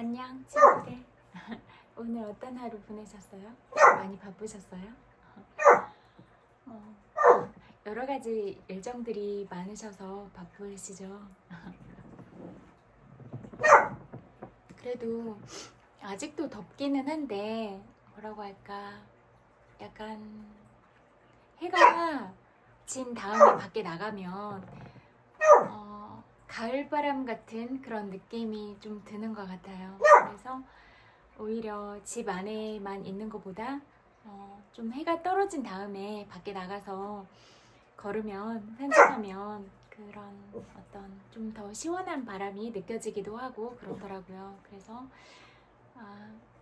안녕 친구들. 오늘 어떤 하루 보내셨어요? 많이 바쁘셨어요? 어, 여러 가지 일정들이 많으셔서 바쁘시죠? 그래도 아직도 덥기는 한데 뭐라고 할까, 약간 해가 진 다음에 밖에 나가면 가을바람 같은 그런 느낌이 좀 드는 것 같아요. 그래서 오히려 집 안에만 있는 것보다 좀 해가 떨어진 다음에 밖에 나가서 걸으면, 산책하면 그런 어떤 좀 더 시원한 바람이 느껴지기도 하고 그렇더라고요. 그래서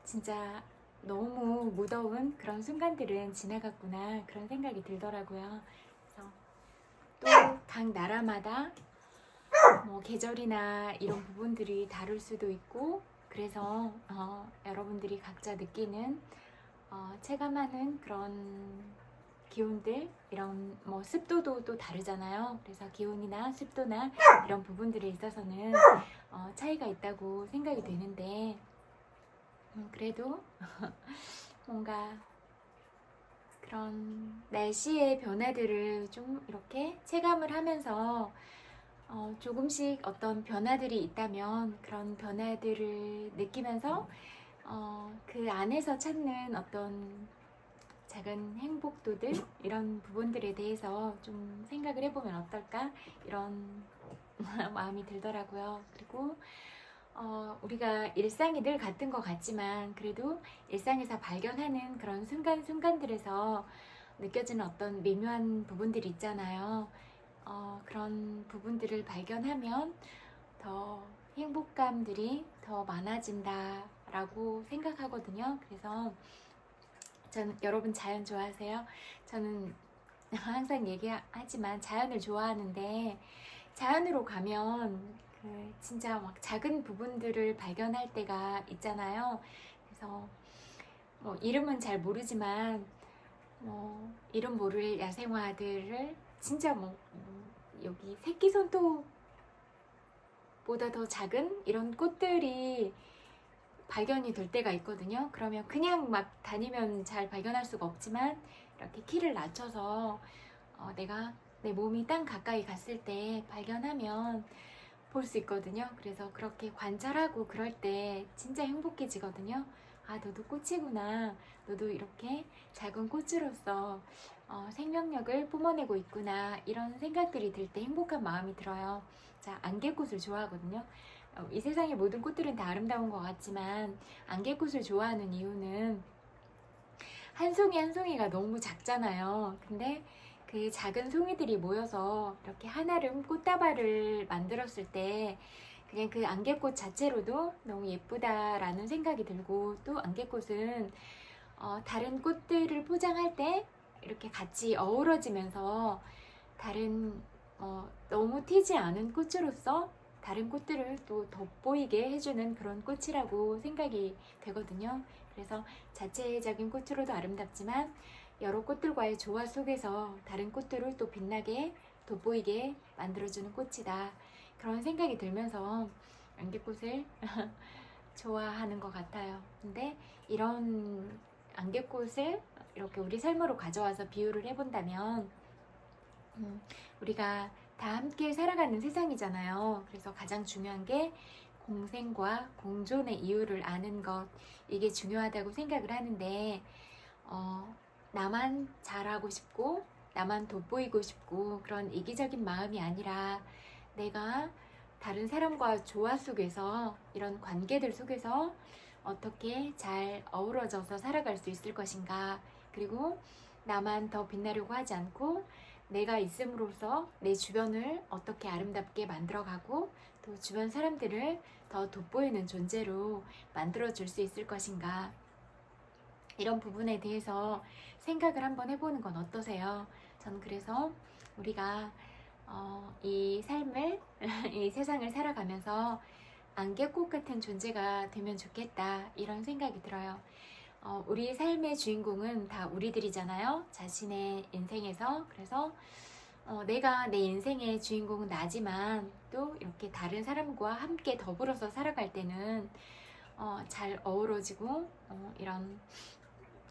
진짜 너무 무더운 그런 순간들은 지나갔구나, 그런 생각이 들더라고요. 그래서 또 각 나라마다 뭐 계절이나 이런 부분들이 다를 수도 있고, 그래서 여러분들이 각자 느끼는 체감하는 그런 기온들, 이런 뭐 습도도 또 다르잖아요. 그래서 기온이나 습도나 이런 부분들에 있어서는 차이가 있다고 생각이 되는데, 그래도 뭔가 그런 날씨의 변화들을 좀 이렇게 체감을 하면서 조금씩 어떤 변화들이 있다면 그런 변화들을 느끼면서 그 안에서 찾는 어떤 작은 행복도들, 이런 부분들에 대해서 좀 생각을 해보면 어떨까, 이런 마음이 들더라고요. 그리고 우리가 일상이 늘 같은 것 같지만 그래도 일상에서 발견하는 그런 순간순간들에서 느껴지는 어떤 미묘한 부분들이 있잖아요. 그런 부분들을 발견하면 더 행복감들이 더 많아진다라고 생각하거든요. 그래서 여러분 자연 좋아하세요? 저는 항상 얘기하지만 자연을 좋아하는데, 자연으로 가면 진짜 막 작은 부분들을 발견할 때가 있잖아요. 그래서 뭐 이름은 잘 모르지만 이름 모를 야생화들을 진짜 여기 새끼손톱보다 더 작은 이런 꽃들이 발견이 될 때가 있거든요. 그러면 그냥 막 다니면 잘 발견할 수가 없지만 이렇게 키를 낮춰서 내가 내 몸이 땅 가까이 갔을 때 발견하면 볼 수 있거든요. 그래서 그렇게 관찰하고 그럴 때 진짜 행복해지거든요. 아, 너도 꽃이구나. 너도 이렇게 작은 꽃으로서 생명력을 뿜어내고 있구나. 이런 생각들이 들 때 행복한 마음이 들어요. 자, 안개꽃을 좋아하거든요. 이 세상의 모든 꽃들은 다 아름다운 것 같지만 안개꽃을 좋아하는 이유는 한 송이 한 송이가 너무 작잖아요. 근데 그 작은 송이들이 모여서 이렇게 한아름 꽃다발을 만들었을 때 그냥 그 안개꽃 자체로도 너무 예쁘다라는 생각이 들고, 또 안개꽃은 다른 꽃들을 포장할 때 이렇게 같이 어우러지면서 다른 너무 튀지 않은 꽃으로서 다른 꽃들을 또 돋보이게 해주는 그런 꽃이라고 생각이 되거든요. 그래서 자체적인 꽃으로도 아름답지만 여러 꽃들과의 조화 속에서 다른 꽃들을 또 빛나게 돋보이게 만들어주는 꽃이다, 그런 생각이 들면서 안개꽃을 좋아하는 것 같아요. 근데 이런 안개꽃을 이렇게 우리 삶으로 가져와서 비유를 해본다면 우리가 다 함께 살아가는 세상이잖아요. 그래서 가장 중요한 게 공생과 공존의 이유를 아는 것, 이게 중요하다고 생각을 하는데 나만 잘하고 싶고 나만 돋보이고 싶고 그런 이기적인 마음이 아니라 내가 다른 사람과 조화 속에서, 이런 관계들 속에서 어떻게 잘 어우러져서 살아갈 수 있을 것인가, 그리고 나만 더 빛나려고 하지 않고 내가 있음으로써 내 주변을 어떻게 아름답게 만들어가고 또 주변 사람들을 더 돋보이는 존재로 만들어줄 수 있을 것인가, 이런 부분에 대해서 생각을 한번 해보는 건 어떠세요? 저는 그래서 우리가 이 삶을 이 세상을 살아가면서 안개꽃 같은 존재가 되면 좋겠다, 이런 생각이 들어요. 우리 삶의 주인공은 다 우리들이잖아요. 자신의 인생에서. 그래서 내가 내 인생의 주인공은 나지만 또 이렇게 다른 사람과 함께 더불어서 살아갈 때는 잘 어우러지고 이런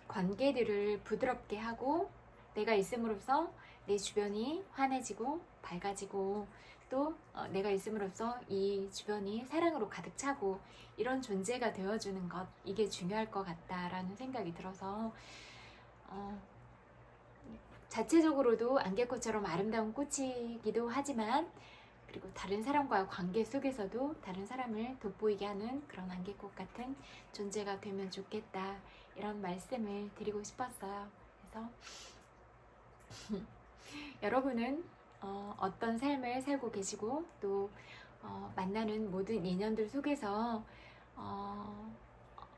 관계들을 부드럽게 하고 내가 있음으로써 내 주변이 환해지고 밝아지고 또 내가 있음으로써 이 주변이 사랑으로 가득 차고 이런 존재가 되어주는 것, 이게 중요할 것 같다라는 생각이 들어서 자체적으로도 안개꽃처럼 아름다운 꽃이기도 하지만 그리고 다른 사람과의 관계 속에서도 다른 사람을 돋보이게 하는 그런 안개꽃 같은 존재가 되면 좋겠다, 이런 말씀을 드리고 싶었어요. 그래서 여러분은 어떤 삶을 살고 계시고 또 만나는 모든 인연들 속에서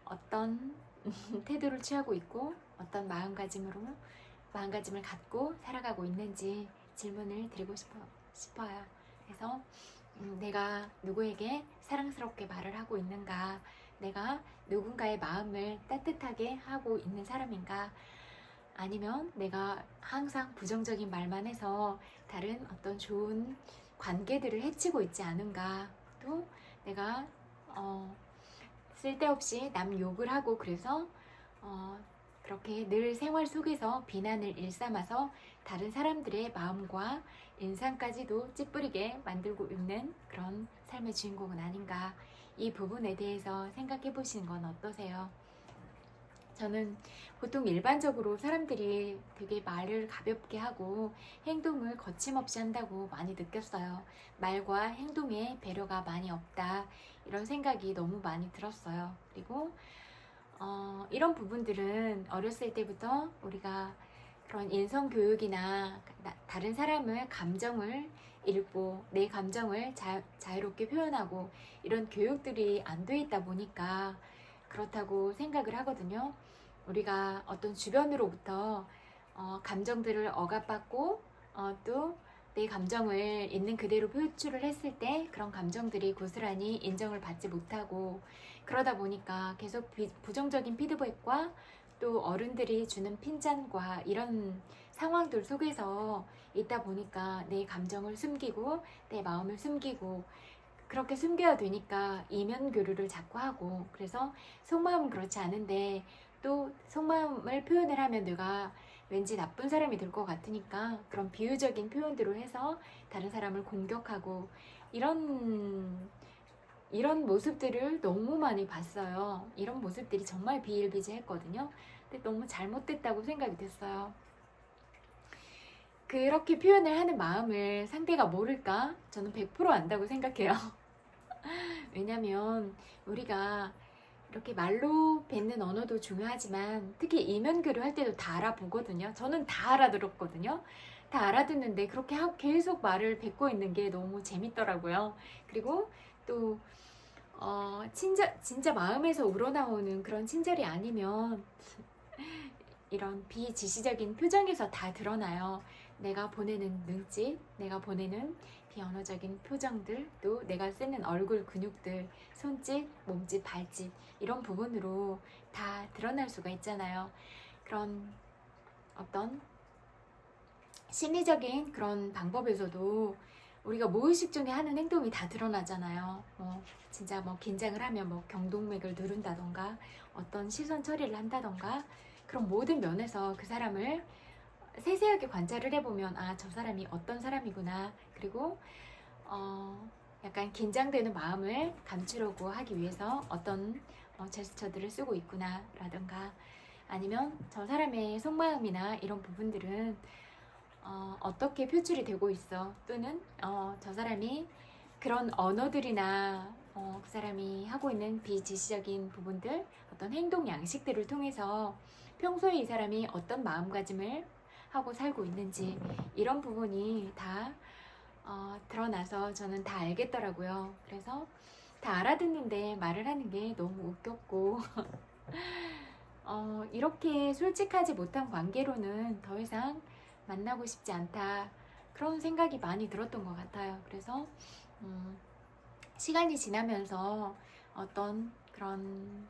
어떤 태도를 취하고 있고 어떤 마음가짐을 갖고 살아가고 있는지 질문을 드리고 싶어요. 그래서 내가 누구에게 사랑스럽게 말을 하고 있는가, 내가 누군가의 마음을 따뜻하게 하고 있는 사람인가, 아니면 내가 항상 부정적인 말만 해서 다른 어떤 좋은 관계들을 해치고 있지 않은가, 또 내가 쓸데없이 남 욕을 하고 그래서 그렇게 늘 생활 속에서 비난을 일삼아서 다른 사람들의 마음과 인상까지도 찌푸리게 만들고 있는 그런 삶의 주인공은 아닌가, 이 부분에 대해서 생각해 보시는 건 어떠세요? 저는 보통 일반적으로 사람들이 되게 말을 가볍게 하고 행동을 거침없이 한다고 많이 느꼈어요. 말과 행동에 배려가 많이 없다, 이런 생각이 너무 많이 들었어요. 그리고 이런 부분들은 어렸을 때부터 우리가 그런 인성교육이나 다른 사람의 감정을 읽고 내 감정을 자유롭게 표현하고 이런 교육들이 안 돼 있다 보니까 그렇다고 생각을 하거든요. 우리가 어떤 주변으로부터 감정들을 억압받고 또 내 감정을 있는 그대로 표출을 했을 때 그런 감정들이 고스란히 인정을 받지 못하고 그러다 보니까 계속 부정적인 피드백과 또 어른들이 주는 핀잔과 이런 상황들 속에서 있다 보니까 내 감정을 숨기고 내 마음을 숨기고 그렇게 숨겨야 되니까 이면 교류를 자꾸 하고, 그래서 속마음은 그렇지 않은데 또 속마음을 표현을 하면 내가 왠지 나쁜 사람이 될 것 같으니까 그런 비유적인 표현들을 해서 다른 사람을 공격하고 이런 모습들을 너무 많이 봤어요. 이런 모습들이 정말 비일비재했거든요. 근데 너무 잘못됐다고 생각이 됐어요. 그렇게 표현을 하는 마음을 상대가 모를까? 저는 100% 안다고 생각해요. 왜냐면 우리가 이렇게 말로 뱉는 언어도 중요하지만 특히 이면교류 할 때도 다 알아보거든요. 저는 다 알아들었거든요. 다 알아듣는데 그렇게 계속 말을 뱉고 있는 게 너무 재밌더라고요. 그리고 또 진짜 마음에서 우러나오는 그런 친절이 아니면 이런 비지시적인 표정에서 다 드러나요. 내가 보내는 눈짓, 내가 보내는 비언어적인 표정들, 또 내가 쓰는 얼굴 근육들, 손짓, 몸짓, 발짓, 이런 부분으로 다 드러날 수가 있잖아요. 그런 어떤 심리적인 그런 방법에서도 우리가 무의식 중에 하는 행동이 다 드러나잖아요. 진짜 긴장을 하면 경동맥을 누른다던가 어떤 시선 처리를 한다던가 그런 모든 면에서 그 사람을 세세하게 관찰을 해보면 저 사람이 어떤 사람이구나, 그리고 약간 긴장되는 마음을 감추려고 하기 위해서 어떤 제스처들을 쓰고 있구나 라던가, 아니면 저 사람의 속마음이나 이런 부분들은 어떻게 표출이 되고 있어, 또는 저 사람이 그런 언어들이나 그 사람이 하고 있는 비지시적인 부분들, 어떤 행동 양식들을 통해서 평소에 이 사람이 어떤 마음가짐을 하고 살고 있는지 이런 부분이 다 드러나서 저는 다 알겠더라고요. 그래서 다 알아듣는데 말을 하는 게 너무 웃겼고 이렇게 솔직하지 못한 관계로는 더 이상 만나고 싶지 않다, 그런 생각이 많이 들었던 것 같아요. 그래서 시간이 지나면서 어떤 그런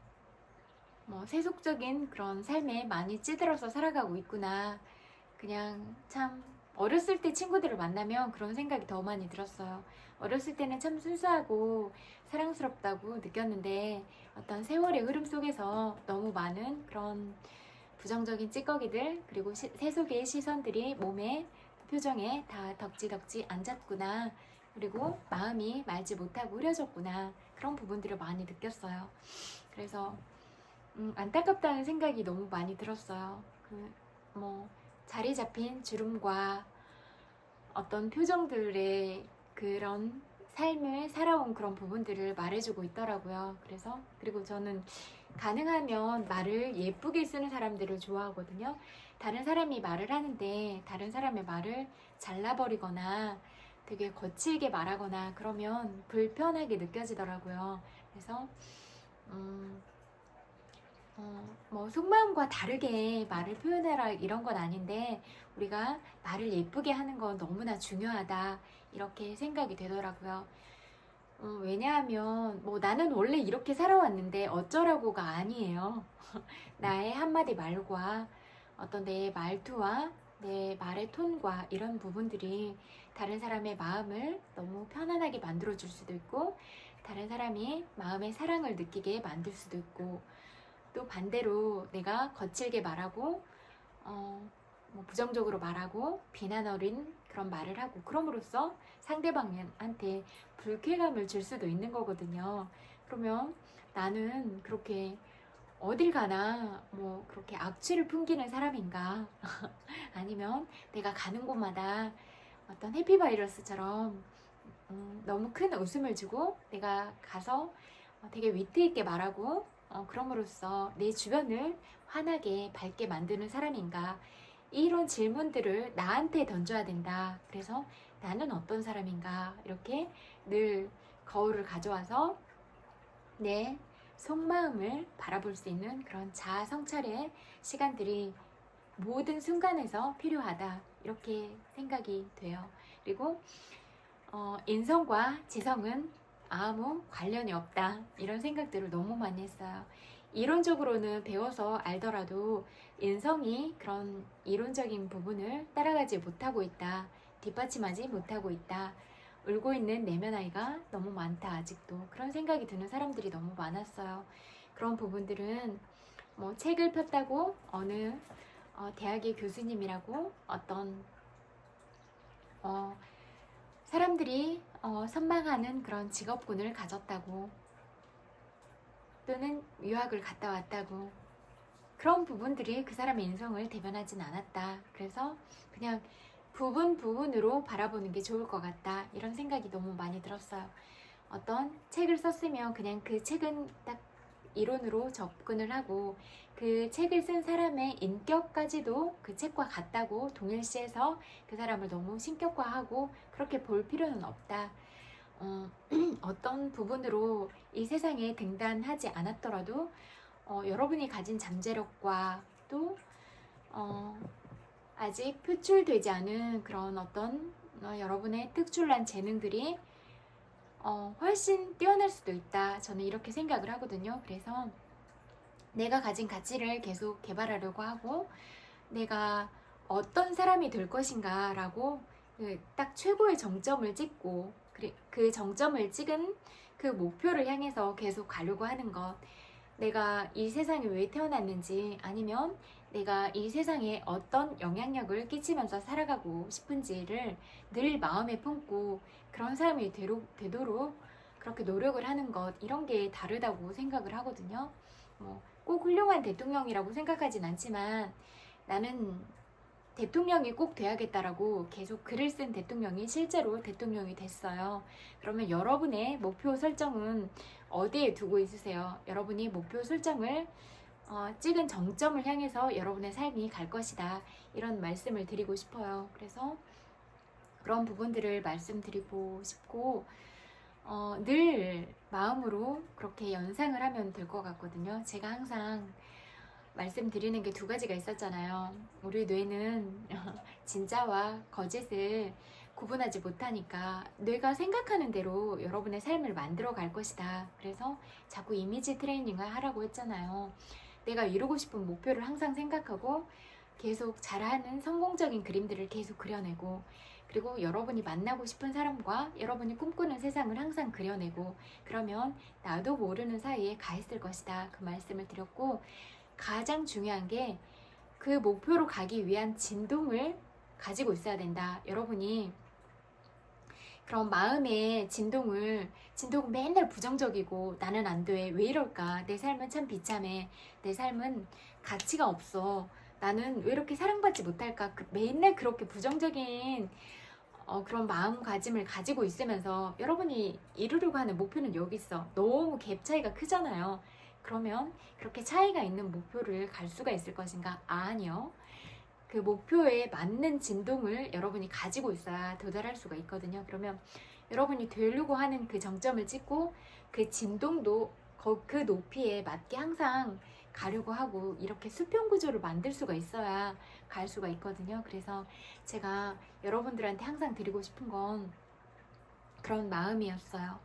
세속적인 그런 삶에 많이 찌들어서 살아가고 있구나, 그냥 참 어렸을 때 친구들을 만나면 그런 생각이 더 많이 들었어요. 어렸을 때는 참 순수하고 사랑스럽다고 느꼈는데 어떤 세월의 흐름 속에서 너무 많은 그런 부정적인 찌꺼기들 그리고 세속의 시선들이 몸에 표정에 다 덕지덕지 앉았구나. 그리고 마음이 말지 못하고 흐려졌구나. 그런 부분들을 많이 느꼈어요. 그래서 안타깝다는 생각이 너무 많이 들었어요. 자리 잡힌 주름과 어떤 표정들의 그런 삶을 살아온 그런 부분들을 말해주고 있더라고요. 그리고 저는 가능하면 말을 예쁘게 쓰는 사람들을 좋아하거든요. 다른 사람이 말을 하는데 다른 사람의 말을 잘라버리거나 되게 거칠게 말하거나 그러면 불편하게 느껴지더라고요. 그래서 속마음과 다르게 말을 표현해라 이런 건 아닌데 우리가 말을 예쁘게 하는 건 너무나 중요하다 이렇게 생각이 되더라고요. 왜냐하면 나는 원래 이렇게 살아왔는데 어쩌라고가 아니에요. 나의 한마디 말과 어떤 내 말투와 내 말의 톤과 이런 부분들이 다른 사람의 마음을 너무 편안하게 만들어줄 수도 있고 다른 사람이 마음의 사랑을 느끼게 만들 수도 있고 또 반대로 내가 거칠게 말하고 부정적으로 말하고 비난 어린 그런 말을 하고 그럼으로써 상대방한테 불쾌감을 줄 수도 있는 거거든요. 그러면 나는 그렇게 어딜 가나 그렇게 악취를 풍기는 사람인가? 아니면 내가 가는 곳마다 어떤 해피바이러스처럼 너무 큰 웃음을 주고 내가 가서 되게 위트 있게 말하고 그럼으로써 내 주변을 환하게 밝게 만드는 사람인가? 이런 질문들을 나한테 던져야 된다. 그래서 나는 어떤 사람인가? 이렇게 늘 거울을 가져와서 내 속마음을 바라볼 수 있는 그런 자아 성찰의 시간들이 모든 순간에서 필요하다. 이렇게 생각이 돼요. 그리고 인성과 지성은 아무 관련이 없다. 이런 생각들을 너무 많이 했어요. 이론적으로는 배워서 알더라도 인성이 그런 이론적인 부분을 따라가지 못하고 있다. 뒷받침하지 못하고 있다. 울고 있는 내면 아이가 너무 많다. 아직도 그런 생각이 드는 사람들이 너무 많았어요. 그런 부분들은 책을 폈다고 어느 대학의 교수님이라고 어떤 사람들이 선망하는 그런 직업군을 가졌다고 또는 유학을 갔다 왔다고 그런 부분들이 그 사람의 인성을 대변하진 않았다. 그래서 그냥 부분으로 바라보는 게 좋을 것 같다. 이런 생각이 너무 많이 들었어요. 어떤 책을 썼으면 그냥 그 책은 딱 이론으로 접근을 하고 그 책을 쓴 사람의 인격까지도 그 책과 같다고 동일시해서 그 사람을 너무 신격화하고 그렇게 볼 필요는 없다. 어떤 부분으로 이 세상에 등단하지 않았더라도 여러분이 가진 잠재력과 또 아직 표출되지 않은 그런 어떤 여러분의 특출난 재능들이 훨씬 뛰어날 수도 있다. 저는 이렇게 생각을 하거든요. 그래서 내가 가진 가치를 계속 개발하려고 하고 내가 어떤 사람이 될 것인가 라고 딱 최고의 정점을 찍고 그 정점을 찍은 그 목표를 향해서 계속 가려고 하는 것. 내가 이 세상에 왜 태어났는지 아니면 내가 이 세상에 어떤 영향력을 끼치면서 살아가고 싶은지를 늘 마음에 품고 그런 사람이 되도록 그렇게 노력을 하는 것, 이런 게 다르다고 생각을 하거든요. 꼭 훌륭한 대통령이라고 생각하진 않지만 나는 대통령이 꼭 돼야겠다라고 계속 글을 쓴 대통령이 실제로 대통령이 됐어요. 그러면 여러분의 목표 설정은 어디에 두고 있으세요? 여러분이 목표 설정을 찍은 정점을 향해서 여러분의 삶이 갈 것이다. 이런 말씀을 드리고 싶어요. 그래서 그런 부분들을 말씀드리고 싶고 늘 마음으로 그렇게 연상을 하면 될 것 같거든요. 제가 항상 말씀드리는 게 두 가지가 있었잖아요. 우리 뇌는 진짜와 거짓을 구분하지 못하니까 뇌가 생각하는 대로 여러분의 삶을 만들어 갈 것이다. 그래서 자꾸 이미지 트레이닝을 하라고 했잖아요. 내가 이루고 싶은 목표를 항상 생각하고 계속 잘하는 성공적인 그림들을 계속 그려내고 그리고 여러분이 만나고 싶은 사람과 여러분이 꿈꾸는 세상을 항상 그려내고, 그러면 나도 모르는 사이에 가 있을 것이다, 그 말씀을 드렸고, 가장 중요한 게 그 목표로 가기 위한 진동을 가지고 있어야 된다. 여러분이 그런 마음의 진동은 맨날 부정적이고, 나는 안 돼, 왜 이럴까, 내 삶은 참 비참해, 내 삶은 가치가 없어, 나는 왜 이렇게 사랑받지 못할까, 맨날 그렇게 부정적인 그런 마음가짐을 가지고 있으면서 여러분이 이루려고 하는 목표는 여기 있어. 너무 갭 차이가 크잖아요. 그러면 그렇게 차이가 있는 목표를 갈 수가 있을 것인가? 아니요. 그 목표에 맞는 진동을 여러분이 가지고 있어야 도달할 수가 있거든요. 그러면 여러분이 되려고 하는 그 정점을 찍고, 그 진동도 그 높이에 맞게 항상 가려고 하고, 이렇게 수평 구조를 만들 수가 있어야 갈 수가 있거든요. 그래서 제가 여러분들한테 항상 드리고 싶은 건 그런 마음이었어요.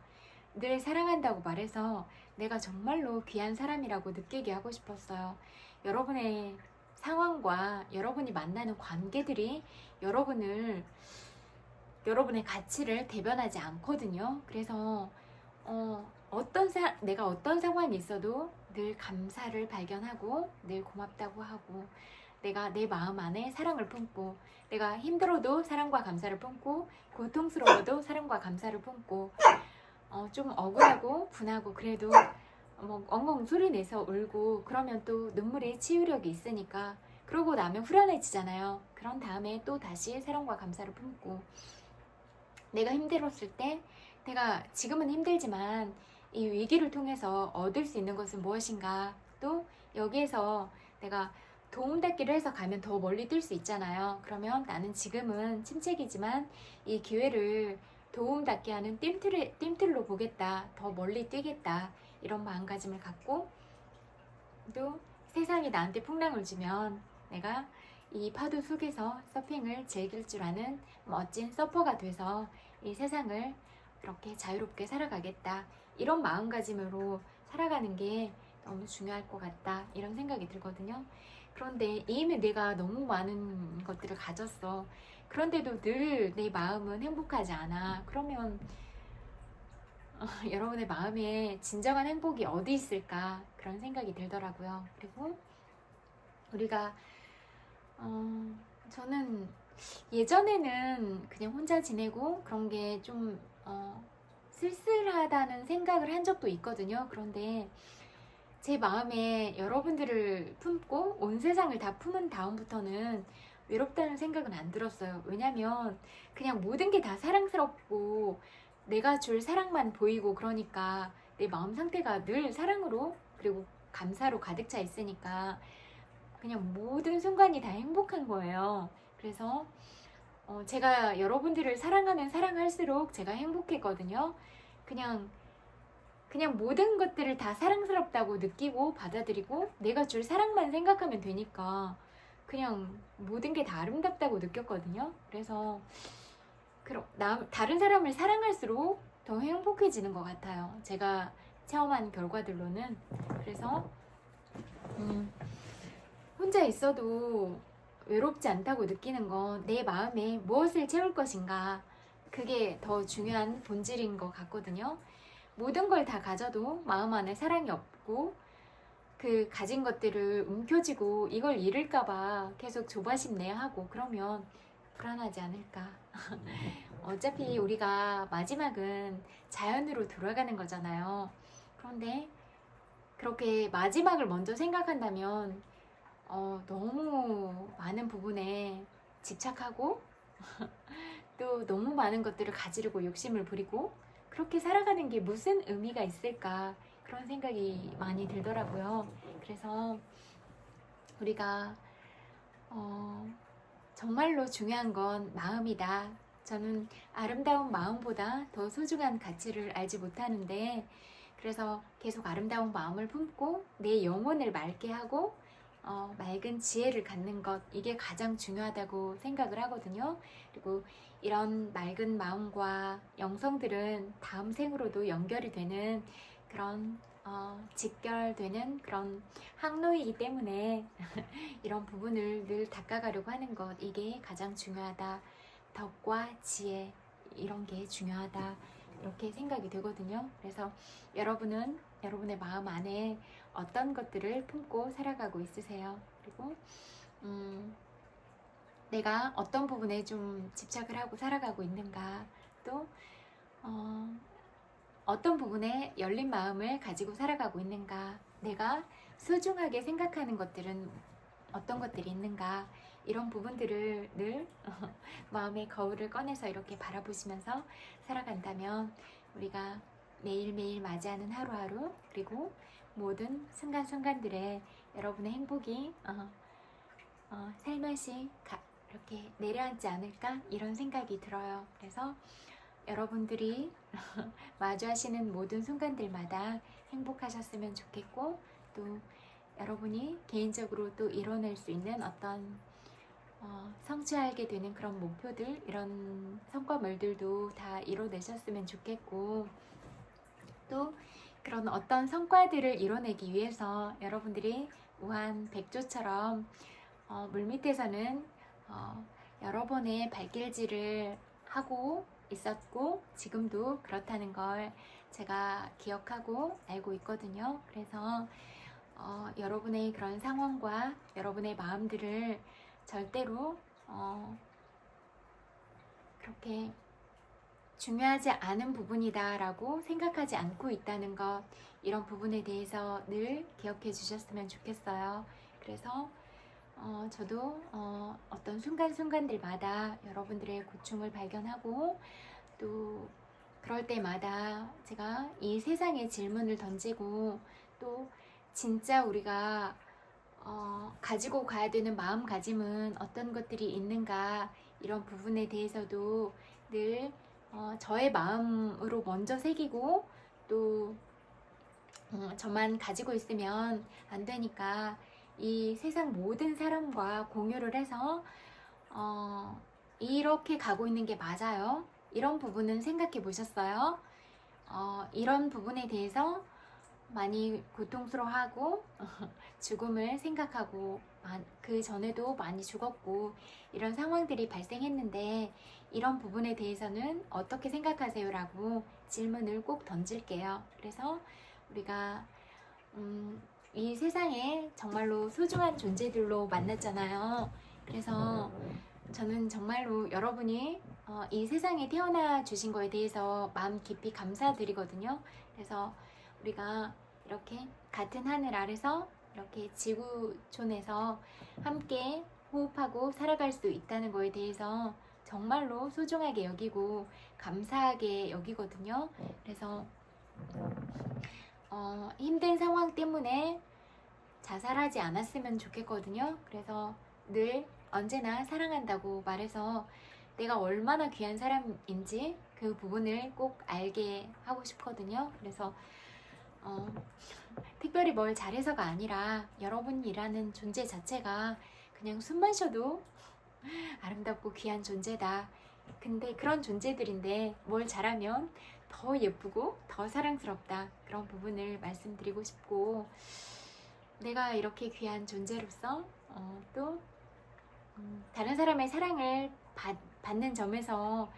늘 사랑한다고 말해서 내가 정말로 귀한 사람이라고 느끼게 하고 싶었어요. 여러분의 상황과 여러분이 만나는 관계들이 여러분의 가치를 대변하지 않거든요. 그래서 내가 어떤 상황이 있어도 늘 감사를 발견하고, 늘 고맙다고 하고, 내가 내 마음 안에 사랑을 품고, 내가 힘들어도 사랑과 감사를 품고, 고통스러워도 사랑과 감사를 품고, 좀 억울하고 분하고 그래도 엉엉 소리 내서 울고, 그러면 또 눈물의 치유력이 있으니까 그러고 나면 후련해지잖아요. 그런 다음에 또 다시 사랑과 감사를 품고, 내가 힘들었을 때 내가 지금은 힘들지만 이 위기를 통해서 얻을 수 있는 것은 무엇인가, 또 여기에서 내가 도움닫기를 해서 가면 더 멀리 뛸 수 있잖아요. 그러면 나는 지금은 침체기지만 이 기회를 도움닫게 하는 뜀틀로 보겠다, 더 멀리 뛰겠다, 이런 마음가짐을 갖고, 또 세상이 나한테 풍랑을 주면 내가 이 파도 속에서 서핑을 즐길 줄 아는 멋진 서퍼가 돼서 이 세상을 그렇게 자유롭게 살아가겠다, 이런 마음가짐으로 살아가는 게 너무 중요할 것 같다, 이런 생각이 들거든요. 그런데 이미 내가 너무 많은 것들을 가졌어. 그런데도 늘 내 마음은 행복하지 않아. 그러면 여러분의 마음에 진정한 행복이 어디 있을까, 그런 생각이 들더라고요. 그리고 우리가 저는 예전에는 그냥 혼자 지내고 그런 게 좀 쓸쓸하다는 생각을 한 적도 있거든요. 그런데 제 마음에 여러분들을 품고 온 세상을 다 품은 다음부터는 외롭다는 생각은 안 들었어요. 왜냐면 그냥 모든 게 다 사랑스럽고 내가 줄 사랑만 보이고, 그러니까 내 마음 상태가 늘 사랑으로 그리고 감사로 가득 차 있으니까 그냥 모든 순간이 다 행복한 거예요. 그래서 제가 여러분들을 사랑하면 사랑할수록 제가 행복했거든요. 그냥 모든 것들을 다 사랑스럽다고 느끼고 받아들이고 내가 줄 사랑만 생각하면 되니까 그냥 모든 게 다 아름답다고 느꼈거든요. 그래서 다른 사람을 사랑할수록 더 행복해지는 것 같아요. 제가 체험한 결과들로는. 그래서 혼자 있어도 외롭지 않다고 느끼는 건 내 마음에 무엇을 채울 것인가, 그게 더 중요한 본질인 것 같거든요. 모든 걸 다 가져도 마음 안에 사랑이 없고, 그 가진 것들을 움켜쥐고 이걸 잃을까봐 계속 조바심 내야 하고, 그러면 불안하지 않을까. 어차피 우리가 마지막은 자연으로 돌아가는 거잖아요. 그런데 그렇게 마지막을 먼저 생각한다면 너무 많은 부분에 집착하고 또 너무 많은 것들을 가지려고 욕심을 부리고 그렇게 살아가는 게 무슨 의미가 있을까, 그런 생각이 많이 들더라고요. 그래서 우리가 정말로 중요한 건 마음이다. 저는 아름다운 마음보다 더 소중한 가치를 알지 못하는데, 그래서 계속 아름다운 마음을 품고 내 영혼을 맑게 하고 맑은 지혜를 갖는 것, 이게 가장 중요하다고 생각을 하거든요. 그리고 이런 맑은 마음과 영성들은 다음 생으로도 연결이 되는 그런 직결되는 그런 항로이기 때문에 이런 부분을 늘 닦아가려고 하는 것, 이게 가장 중요하다. 덕과 지혜 이런 게 중요하다 이렇게 생각이 되거든요. 그래서 여러분은 여러분의 마음 안에 어떤 것들을 품고 살아가고 있으세요? 그리고 내가 어떤 부분에 좀 집착을 하고 살아가고 있는가, 또 어떤 부분에 열린 마음을 가지고 살아가고 있는가, 내가 소중하게 생각하는 것들은 어떤 것들이 있는가, 이런 부분들을 늘 마음의 거울을 꺼내서 이렇게 바라보시면서 살아간다면 우리가 매일매일 맞이하는 하루하루, 그리고 모든 순간순간들에 여러분의 행복이 살며시 이렇게 내려앉지 않을까, 이런 생각이 들어요. 그래서 여러분들이 마주하시는 모든 순간들마다 행복하셨으면 좋겠고, 또 여러분이 개인적으로 또 이뤄낼 수 있는 어떤 성취하게 되는 그런 목표들, 이런 성과물들도 다 이뤄내셨으면 좋겠고, 또 그런 어떤 성과들을 이뤄내기 위해서 여러분들이 무한 백조처럼 물밑에서는 여러 번의 발길질을 하고 있었고 지금도 그렇다는 걸 제가 기억하고 알고 있거든요. 그래서 여러분의 그런 상황과 여러분의 마음들을 절대로 그렇게 중요하지 않은 부분이다 라고 생각하지 않고 있다는 것, 이런 부분에 대해서 늘 기억해 주셨으면 좋겠어요. 그래서 저도 어떤 순간순간들마다 여러분들의 고충을 발견하고, 또 그럴 때마다 제가 이 세상에 질문을 던지고, 또 진짜 우리가 가지고 가야 되는 마음가짐은 어떤 것들이 있는가, 이런 부분에 대해서도 늘 저의 마음으로 먼저 새기고, 또 저만 가지고 있으면 안 되니까 이 세상 모든 사람과 공유를 해서 이렇게 가고 있는 게 맞아요? 이런 부분은 생각해 보셨어요? 이런 부분에 대해서 많이 고통스러워하고 죽음을 생각하고, 그 전에도 많이 죽었고 이런 상황들이 발생했는데 이런 부분에 대해서는 어떻게 생각하세요? 라고 질문을 꼭 던질게요. 그래서 우리가 이 세상에 정말로 소중한 존재들로 만났잖아요. 그래서 저는 정말로 여러분이 이 세상에 태어나 주신 거에 대해서 마음 깊이 감사드리거든요. 그래서 우리가 이렇게 같은 하늘 아래서 이렇게 지구촌에서 함께 호흡하고 살아갈 수 있다는 거에 대해서 정말로 소중하게 여기고 감사하게 여기거든요. 그래서 힘든 상황 때문에 자살하지 않았으면 좋겠거든요. 그래서 늘 언제나 사랑한다고 말해서 내가 얼마나 귀한 사람인지 그 부분을 꼭 알게 하고 싶거든요. 그래서 특별히 뭘 잘해서가 아니라 여러분이라는 존재 자체가 그냥 숨만 쉬어도 아름답고 귀한 존재다. 근데 그런 존재들인데 뭘 잘하면 더 예쁘고 더 사랑스럽다. 그런 부분을 말씀드리고 싶고, 내가 이렇게 귀한 존재로서 또 다른 사람의 사랑을 받는 점에서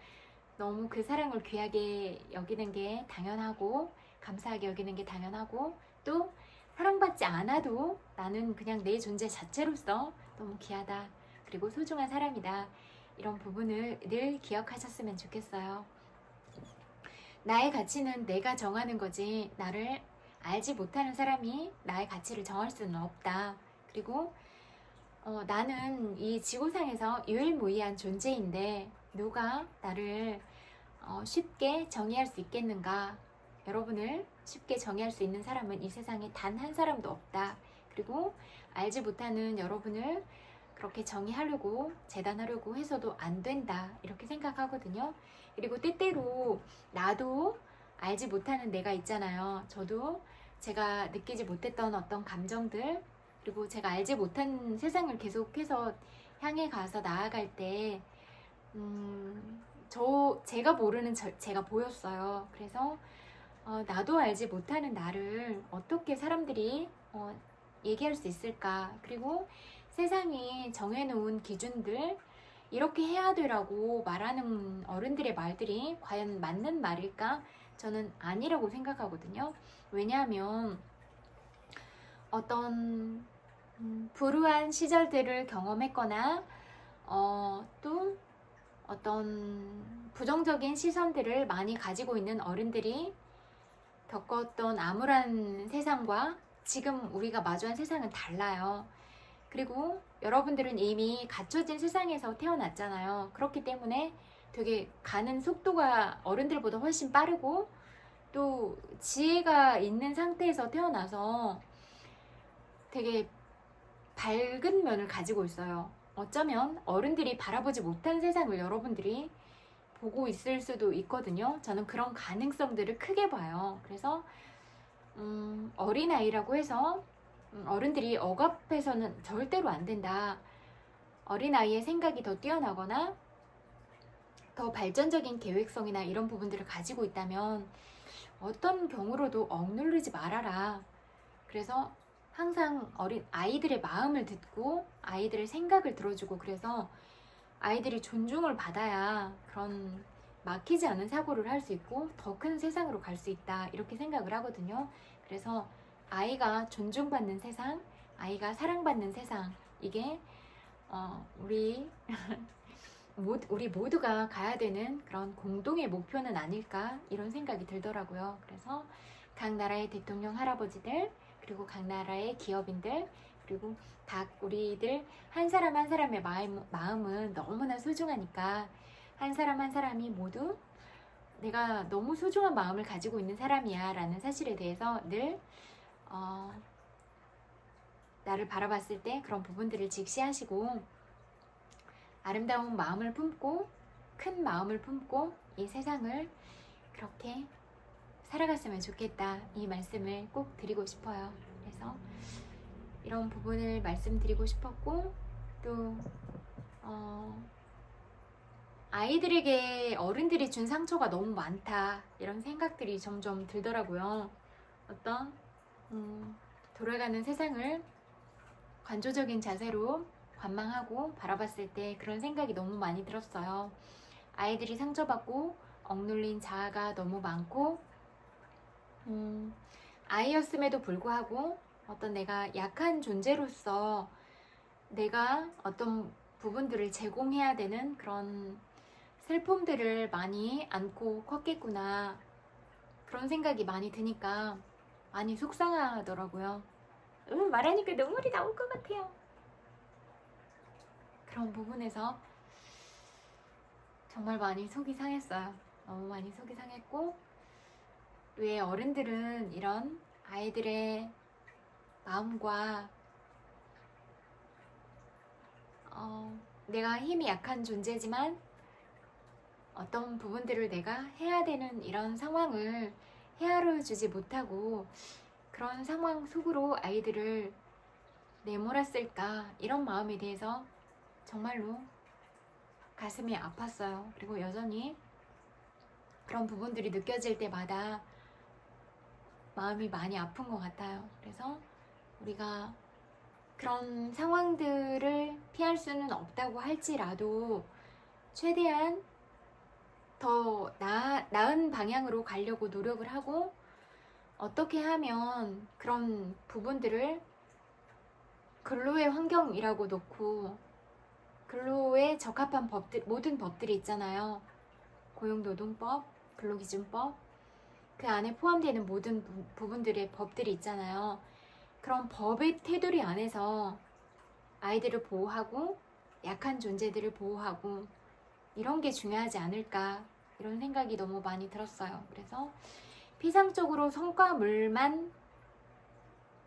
너무 그 사랑을 귀하게 여기는 게 당연하고, 감사하게 여기는 게 당연하고, 또 사랑받지 않아도 나는 그냥 내 존재 자체로서 너무 귀하다, 그리고 소중한 사람이다, 이런 부분을 늘 기억하셨으면 좋겠어요. 나의 가치는 내가 정하는 거지 나를 알지 못하는 사람이 나의 가치를 정할 수는 없다. 그리고 나는 이 지구상에서 유일무이한 존재인데 누가 나를 쉽게 정의할 수 있겠는가? 여러분을 쉽게 정의할 수 있는 사람은 이 세상에 단 한 사람도 없다. 그리고 알지 못하는 여러분을 그렇게 정의하려고 재단하려고 해서도 안 된다, 이렇게 생각하거든요. 그리고 때때로 나도 알지 못하는 내가 있잖아요. 저도 제가 느끼지 못했던 어떤 감정들, 그리고 제가 알지 못한 세상을 계속해서 향해 가서 나아갈 때 제가 모르는 제가 보였어요. 그래서 나도 알지 못하는 나를 어떻게 사람들이 얘기할 수 있을까? 그리고 세상이 정해놓은 기준들, 이렇게 해야 되라고 말하는 어른들의 말들이 과연 맞는 말일까? 저는 아니라고 생각하거든요. 왜냐하면 어떤 불우한 시절들을 경험했거나 또 어떤 부정적인 시선들을 많이 가지고 있는 어른들이 겪었던 암울한 세상과 지금 우리가 마주한 세상은 달라요. 그리고 여러분들은 이미 갖춰진 세상에서 태어났잖아요. 그렇기 때문에 되게 가는 속도가 어른들보다 훨씬 빠르고 또 지혜가 있는 상태에서 태어나서 되게 밝은 면을 가지고 있어요. 어쩌면 어른들이 바라보지 못한 세상을 여러분들이 보고 있을 수도 있거든요. 저는 그런 가능성들을 크게 봐요. 그래서 어린아이라고 해서 어른들이 억압해서는 절대로 안 된다. 어린아이의 생각이 더 뛰어나거나 더 발전적인 계획성이나 이런 부분들을 가지고 있다면 어떤 경우로도 억누르지 말아라. 그래서 항상 어린 아이들의 마음을 듣고 아이들의 생각을 들어주고, 그래서 아이들이 존중을 받아야 그런 막히지 않은 사고를 할 수 있고 더 큰 세상으로 갈 수 있다, 이렇게 생각을 하거든요. 그래서 아이가 존중받는 세상, 아이가 사랑받는 세상, 이게 우리 모두가 가야 되는 그런 공동의 목표는 아닐까, 이런 생각이 들더라고요. 그래서 각 나라의 대통령 할아버지들, 그리고 각 나라의 기업인들, 그리고 다 우리들 한 사람 한 사람의 마음은 너무나 소중하니까 한 사람 한 사람이 모두 내가 너무 소중한 마음을 가지고 있는 사람이야 라는 사실에 대해서 늘 나를 바라봤을 때 그런 부분들을 직시하시고 아름다운 마음을 품고 큰 마음을 품고 이 세상을 그렇게 살아갔으면 좋겠다, 이 말씀을 꼭 드리고 싶어요. 그래서 이런 부분을 말씀드리고 싶었고, 또 아이들에게 어른들이 준 상처가 너무 많다, 이런 생각들이 점점 들더라고요. 어떤 돌아가는 세상을 관조적인 자세로 관망하고 바라봤을 때 그런 생각이 너무 많이 들었어요. 아이들이 상처받고 억눌린 자아가 너무 많고, 아이였음에도 불구하고 어떤 내가 약한 존재로서 내가 어떤 부분들을 제공해야 되는 그런 슬픔들을 많이 안고 컸겠구나, 그런 생각이 많이 드니까 많이 속상하더라고요. 말하니까 눈물이 나올 것 같아요. 그런 부분에서 정말 많이 속이 상했어요. 너무 많이 속이 상했고, 왜 어른들은 이런 아이들의 마음과 내가 힘이 약한 존재지만 어떤 부분들을 내가 해야 되는 이런 상황을 헤아려 주지 못하고 그런 상황 속으로 아이들을 내몰았을까, 이런 마음에 대해서 정말로 가슴이 아팠어요. 그리고 여전히 그런 부분들이 느껴질 때마다 마음이 많이 아픈 것 같아요. 그래서 우리가 그런 상황들을 피할 수는 없다고 할지라도 최대한 더 나은 방향으로 가려고 노력을 하고, 어떻게 하면 그런 부분들을 근로의 환경이라고 놓고 근로에 적합한 법들, 모든 법들이 있잖아요. 고용노동법, 근로기준법, 그 안에 포함되는 모든 부분들의 법들이 있잖아요. 그런 법의 테두리 안에서 아이들을 보호하고 약한 존재들을 보호하고 이런 게 중요하지 않을까, 이런 생각이 너무 많이 들었어요. 그래서 피상적으로 성과물만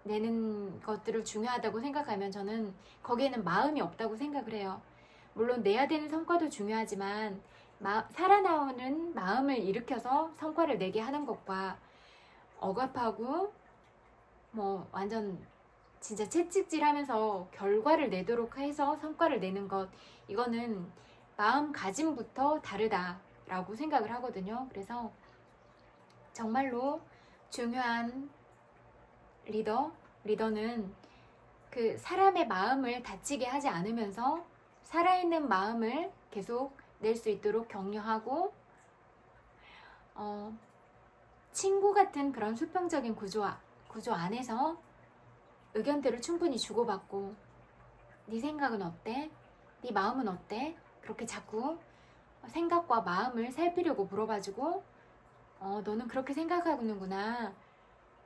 내는 것들을 중요하다고 생각하면 저는 거기에는 마음이 없다고 생각을 해요. 물론 내야 되는 성과도 중요하지만 살아나오는 마음을 일으켜서 성과를 내게 하는 것과 억압하고 완전 진짜 채찍질하면서 결과를 내도록 해서 성과를 내는 것, 이거는 마음가짐부터 다르다라고 생각을 하거든요. 그래서 정말로 중요한 리더는 그 사람의 마음을 다치게 하지 않으면서 살아있는 마음을 계속 낼 수 있도록 격려하고, 친구 같은 그런 수평적인 구조 안에서 의견들을 충분히 주고받고, 네 생각은 어때? 네 마음은 어때? 그렇게 자꾸 생각과 마음을 살피려고 물어봐주고, 너는 그렇게 생각하는구나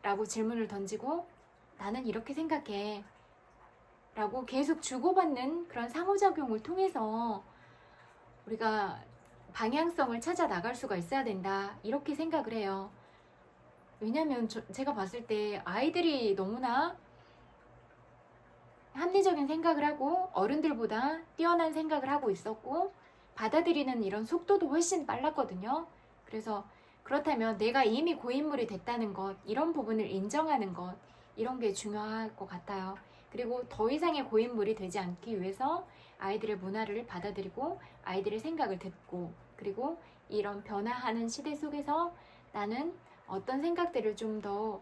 라고 질문을 던지고, 나는 이렇게 생각해 라고 계속 주고받는 그런 상호작용을 통해서 우리가 방향성을 찾아 나갈 수가 있어야 된다, 이렇게 생각을 해요. 왜냐면 제가 봤을 때 아이들이 너무나 합리적인 생각을 하고 어른들보다 뛰어난 생각을 하고 있었고, 받아들이는 이런 속도도 훨씬 빨랐거든요. 그래서 그렇다면 내가 이미 고인물이 됐다는 것, 이런 부분을 인정하는 것, 이런 게 중요할 것 같아요. 그리고 더 이상의 고인물이 되지 않기 위해서 아이들의 문화를 받아들이고 아이들의 생각을 듣고, 그리고 이런 변화하는 시대 속에서 나는 어떤 생각들을 좀 더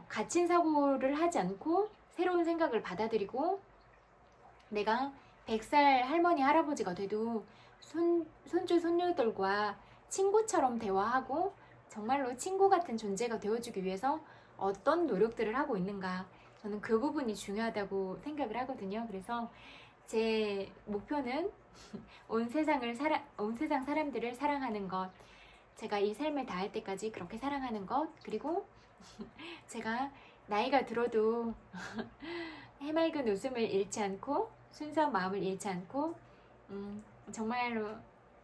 갇힌 사고를 하지 않고 새로운 생각을 받아들이고, 내가 100살 할머니 할아버지가 돼도 손주 손녀들과 친구처럼 대화하고 정말로 친구 같은 존재가 되어주기 위해서 어떤 노력들을 하고 있는가, 저는 그 부분이 중요하다고 생각을 하거든요. 그래서 제 목표는 온 세상 사람들을 사랑하는 것, 제가 이 삶을 다할 때까지 그렇게 사랑하는 것, 그리고 제가 나이가 들어도 해맑은 웃음을 잃지 않고 순수한 마음을 잃지 않고, 정말로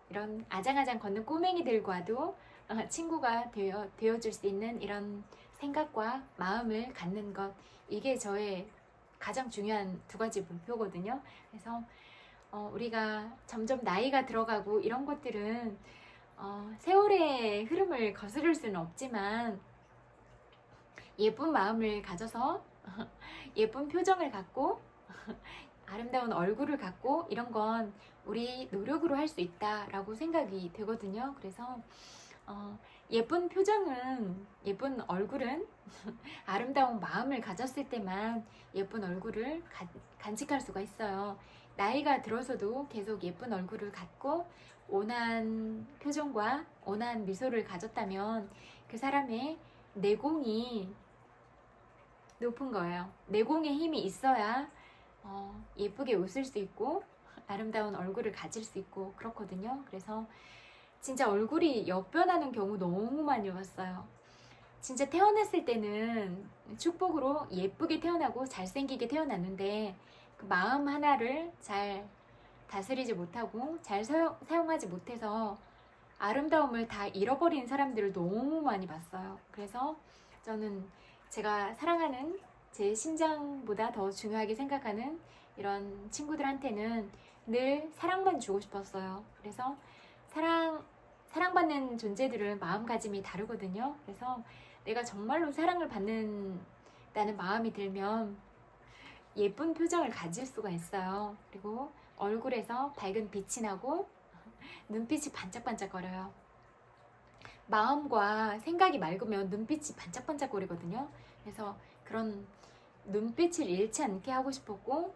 이런 아장아장 걷는 꼬맹이들과도 친구가 되어줄 수 있는 이런 생각과 마음을 갖는 것, 이게 저의 가장 중요한 두 가지 목표거든요. 그래서 우리가 점점 나이가 들어가고 이런 것들은 세월의 흐름을 거스를 수는 없지만, 예쁜 마음을 가져서 예쁜 표정을 갖고 아름다운 얼굴을 갖고, 이런 건 우리 노력으로 할 수 있다라고 생각이 되거든요. 그래서 예쁜 표정은, 예쁜 얼굴은 아름다운 마음을 가졌을 때만 예쁜 얼굴을 간직할 수가 있어요. 나이가 들어서도 계속 예쁜 얼굴을 갖고 온화한 표정과 온화한 미소를 가졌다면 그 사람의 내공이 높은 거예요. 내공의 힘이 있어야 예쁘게 웃을 수 있고 아름다운 얼굴을 가질 수 있고 그렇거든요. 그래서 진짜 얼굴이 역변하는 경우 너무 많이 봤어요. 진짜 태어났을 때는 축복으로 예쁘게 태어나고 잘생기게 태어났는데, 그 마음 하나를 잘 다스리지 못하고 잘 사용하지 못해서 아름다움을 다 잃어버린 사람들을 너무 많이 봤어요. 그래서 저는 제가 사랑하는, 제 심장보다 더 중요하게 생각하는 이런 친구들한테는 늘 사랑만 주고 싶었어요. 그래서 사랑받는 존재들은 마음가짐이 다르거든요. 그래서 내가 정말로 사랑을 받는다는 마음이 들면 예쁜 표정을 가질 수가 있어요. 그리고 얼굴에서 밝은 빛이 나고 눈빛이 반짝반짝거려요. 마음과 생각이 맑으면 눈빛이 반짝반짝거리거든요. 그래서 그런 눈빛을 잃지 않게 하고 싶었고,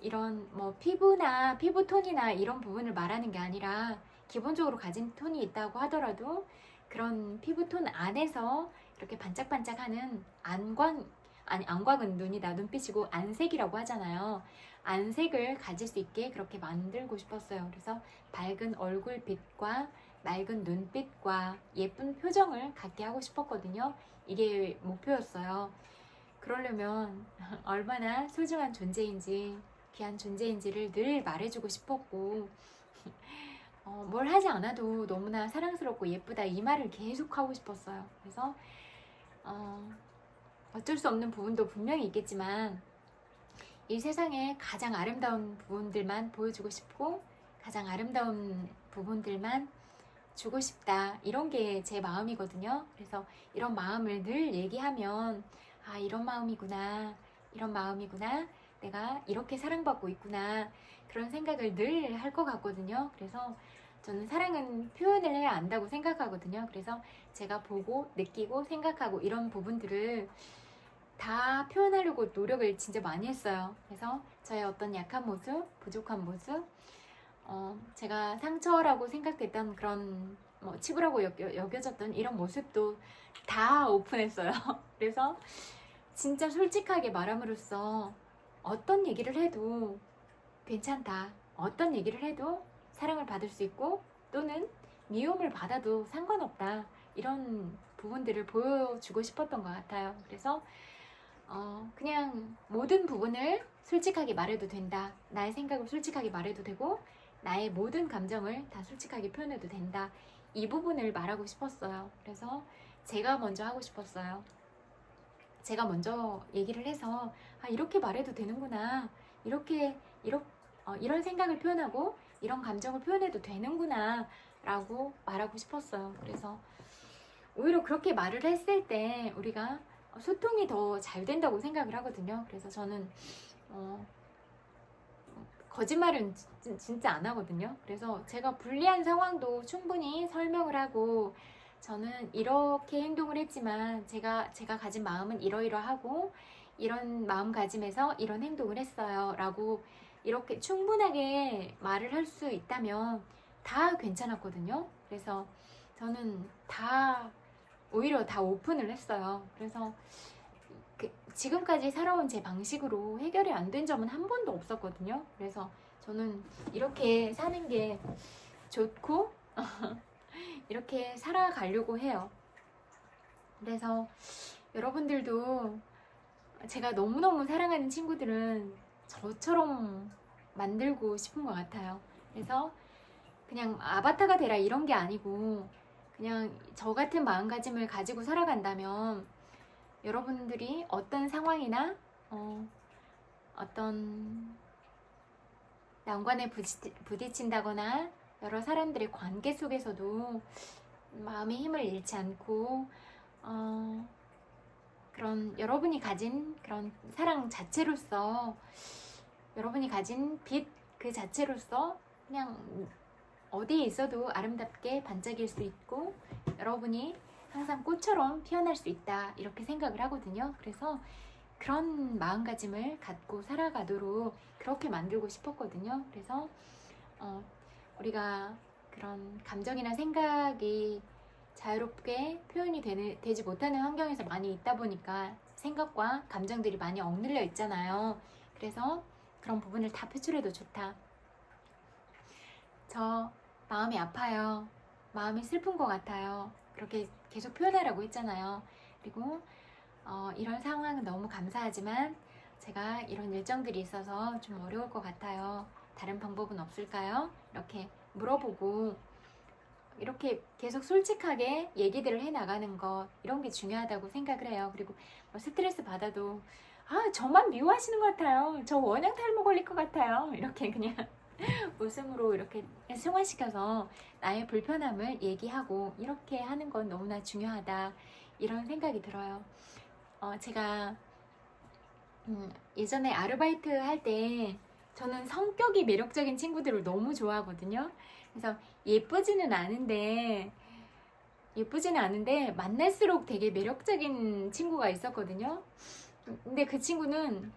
이런 피부나 피부톤이나 이런 부분을 말하는 게 아니라 기본적으로 가진 톤이 있다고 하더라도 그런 피부톤 안에서 이렇게 반짝반짝하는 안광은 눈이다, 눈빛이고 안색이라고 하잖아요. 안색을 가질 수 있게 그렇게 만들고 싶었어요. 그래서 밝은 얼굴빛과 맑은 눈빛과 예쁜 표정을 갖게 하고 싶었거든요. 이게 목표였어요. 그러려면 얼마나 소중한 존재인지, 귀한 존재인지를 늘 말해주고 싶었고, 뭘 하지 않아도 너무나 사랑스럽고 예쁘다, 이 말을 계속 하고 싶었어요. 그래서 어쩔 수 없는 부분도 분명히 있겠지만 이 세상에 가장 아름다운 부분들만 보여주고 싶고 가장 아름다운 부분들만 주고 싶다, 이런 게 제 마음이거든요. 그래서 이런 마음을 늘 얘기하면 이런 마음이구나, 이런 마음이구나, 내가 이렇게 사랑받고 있구나, 그런 생각을 늘 할 것 같거든요. 그래서 저는 사랑은 표현을 해야 한다고 생각하거든요. 그래서 제가 보고 느끼고 생각하고 이런 부분들을 다 표현하려고 노력을 진짜 많이 했어요. 그래서 저의 어떤 약한 모습, 부족한 모습, 제가 상처라고 생각됐던 그런 치부라고 여겨졌던 이런 모습도 다 오픈했어요. 그래서 진짜 솔직하게 말함으로써 어떤 얘기를 해도 괜찮다. 어떤 얘기를 해도 사랑을 받을 수 있고 또는 미움을 받아도 상관없다. 이런 부분들을 보여주고 싶었던 것 같아요. 그래서 그냥 모든 부분을 솔직하게 말해도 된다. 나의 생각을 솔직하게 말해도 되고 나의 모든 감정을 다 솔직하게 표현해도 된다. 이 부분을 말하고 싶었어요. 그래서 제가 먼저 하고 싶었어요. 제가 먼저 얘기를 해서 이렇게 말해도 되는구나. 이런 생각을 표현하고 이런 감정을 표현해도 되는구나 라고 말하고 싶었어요. 그래서 오히려 그렇게 말을 했을 때 우리가 소통이 더 잘 된다고 생각을 하거든요. 그래서 저는 거짓말은 진짜 안 하거든요. 그래서 제가 불리한 상황도 충분히 설명을 하고 저는 이렇게 행동을 했지만 제가 가진 마음은 이러이러하고 이런 마음가짐에서 이런 행동을 했어요 라고 이렇게 충분하게 말을 할 수 있다면 다 괜찮았거든요. 그래서 저는 오히려 다 오픈을 했어요. 그래서 지금까지 살아온 제 방식으로 해결이 안 된 점은 한 번도 없었거든요. 그래서 저는 이렇게 사는 게 좋고 이렇게 살아가려고 해요. 그래서 여러분들도 제가 너무너무 사랑하는 친구들은 저처럼 만들고 싶은 것 같아요. 그래서 그냥 아바타가 되라 이런 게 아니고 그냥 저 같은 마음가짐을 가지고 살아간다면 여러분들이 어떤 상황이나 어떤 난관에 부딪힌다거나 여러 사람들의 관계 속에서도 마음의 힘을 잃지 않고 그런 여러분이 가진 그런 사랑 자체로서 여러분이 가진 빛 그 자체로서 그냥 어디에 있어도 아름답게 반짝일 수 있고 여러분이 항상 꽃처럼 피어날 수 있다 이렇게 생각을 하거든요. 그래서 그런 마음가짐을 갖고 살아가도록 그렇게 만들고 싶었거든요. 그래서 우리가 그런 감정이나 생각이 자유롭게 표현이 되지 못하는 환경에서 많이 있다 보니까 생각과 감정들이 많이 억눌려 있잖아요. 그래서 그런 부분을 다 표출해도 좋다. 저 마음이 아파요. 마음이 슬픈 것 같아요. 그렇게 계속 표현하라고 했잖아요. 그리고 이런 상황은 너무 감사하지만 제가 이런 일정들이 있어서 좀 어려울 것 같아요. 다른 방법은 없을까요? 이렇게 물어보고 이렇게 계속 솔직하게 얘기들을 해나가는 것 이런 게 중요하다고 생각을 해요. 그리고 스트레스 받아도 저만 미워하시는 것 같아요. 저 원형 탈모 걸릴 것 같아요. 이렇게 그냥 웃음으로 이렇게 승화시켜서 나의 불편함을 얘기하고 이렇게 하는 건 너무나 중요하다 이런 생각이 들어요. 제가 예전에 아르바이트 할 때 저는 성격이 매력적인 친구들을 너무 좋아하거든요. 그래서 예쁘지는 않은데 만날수록 되게 매력적인 친구가 있었거든요. 근데 그 친구는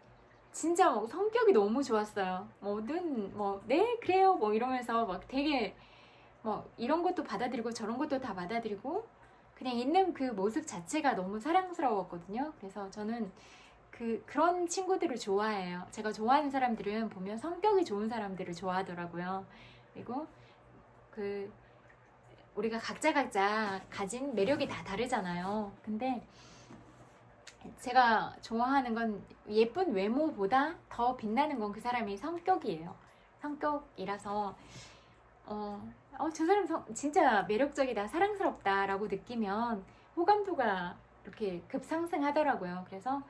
진짜 성격이 너무 좋았어요. 네, 그래요. 이러면서 되게 이런 것도 받아들이고 저런 것도 다 받아들이고 그냥 있는 그 모습 자체가 너무 사랑스러웠거든요. 그래서 저는 그런 친구들을 좋아해요. 제가 좋아하는 사람들은 보면 성격이 좋은 사람들을 좋아하더라고요. 그리고 우리가 각자 가진 매력이 다 다르잖아요. 근데 제가 좋아하는 건 예쁜 외모보다 더 빛나는 건 그 사람이 성격이에요. 성격이라서 저 사람 진짜 매력적이다, 사랑스럽다 라고 느끼면 호감도가 이렇게 급상승하더라고요. 그래서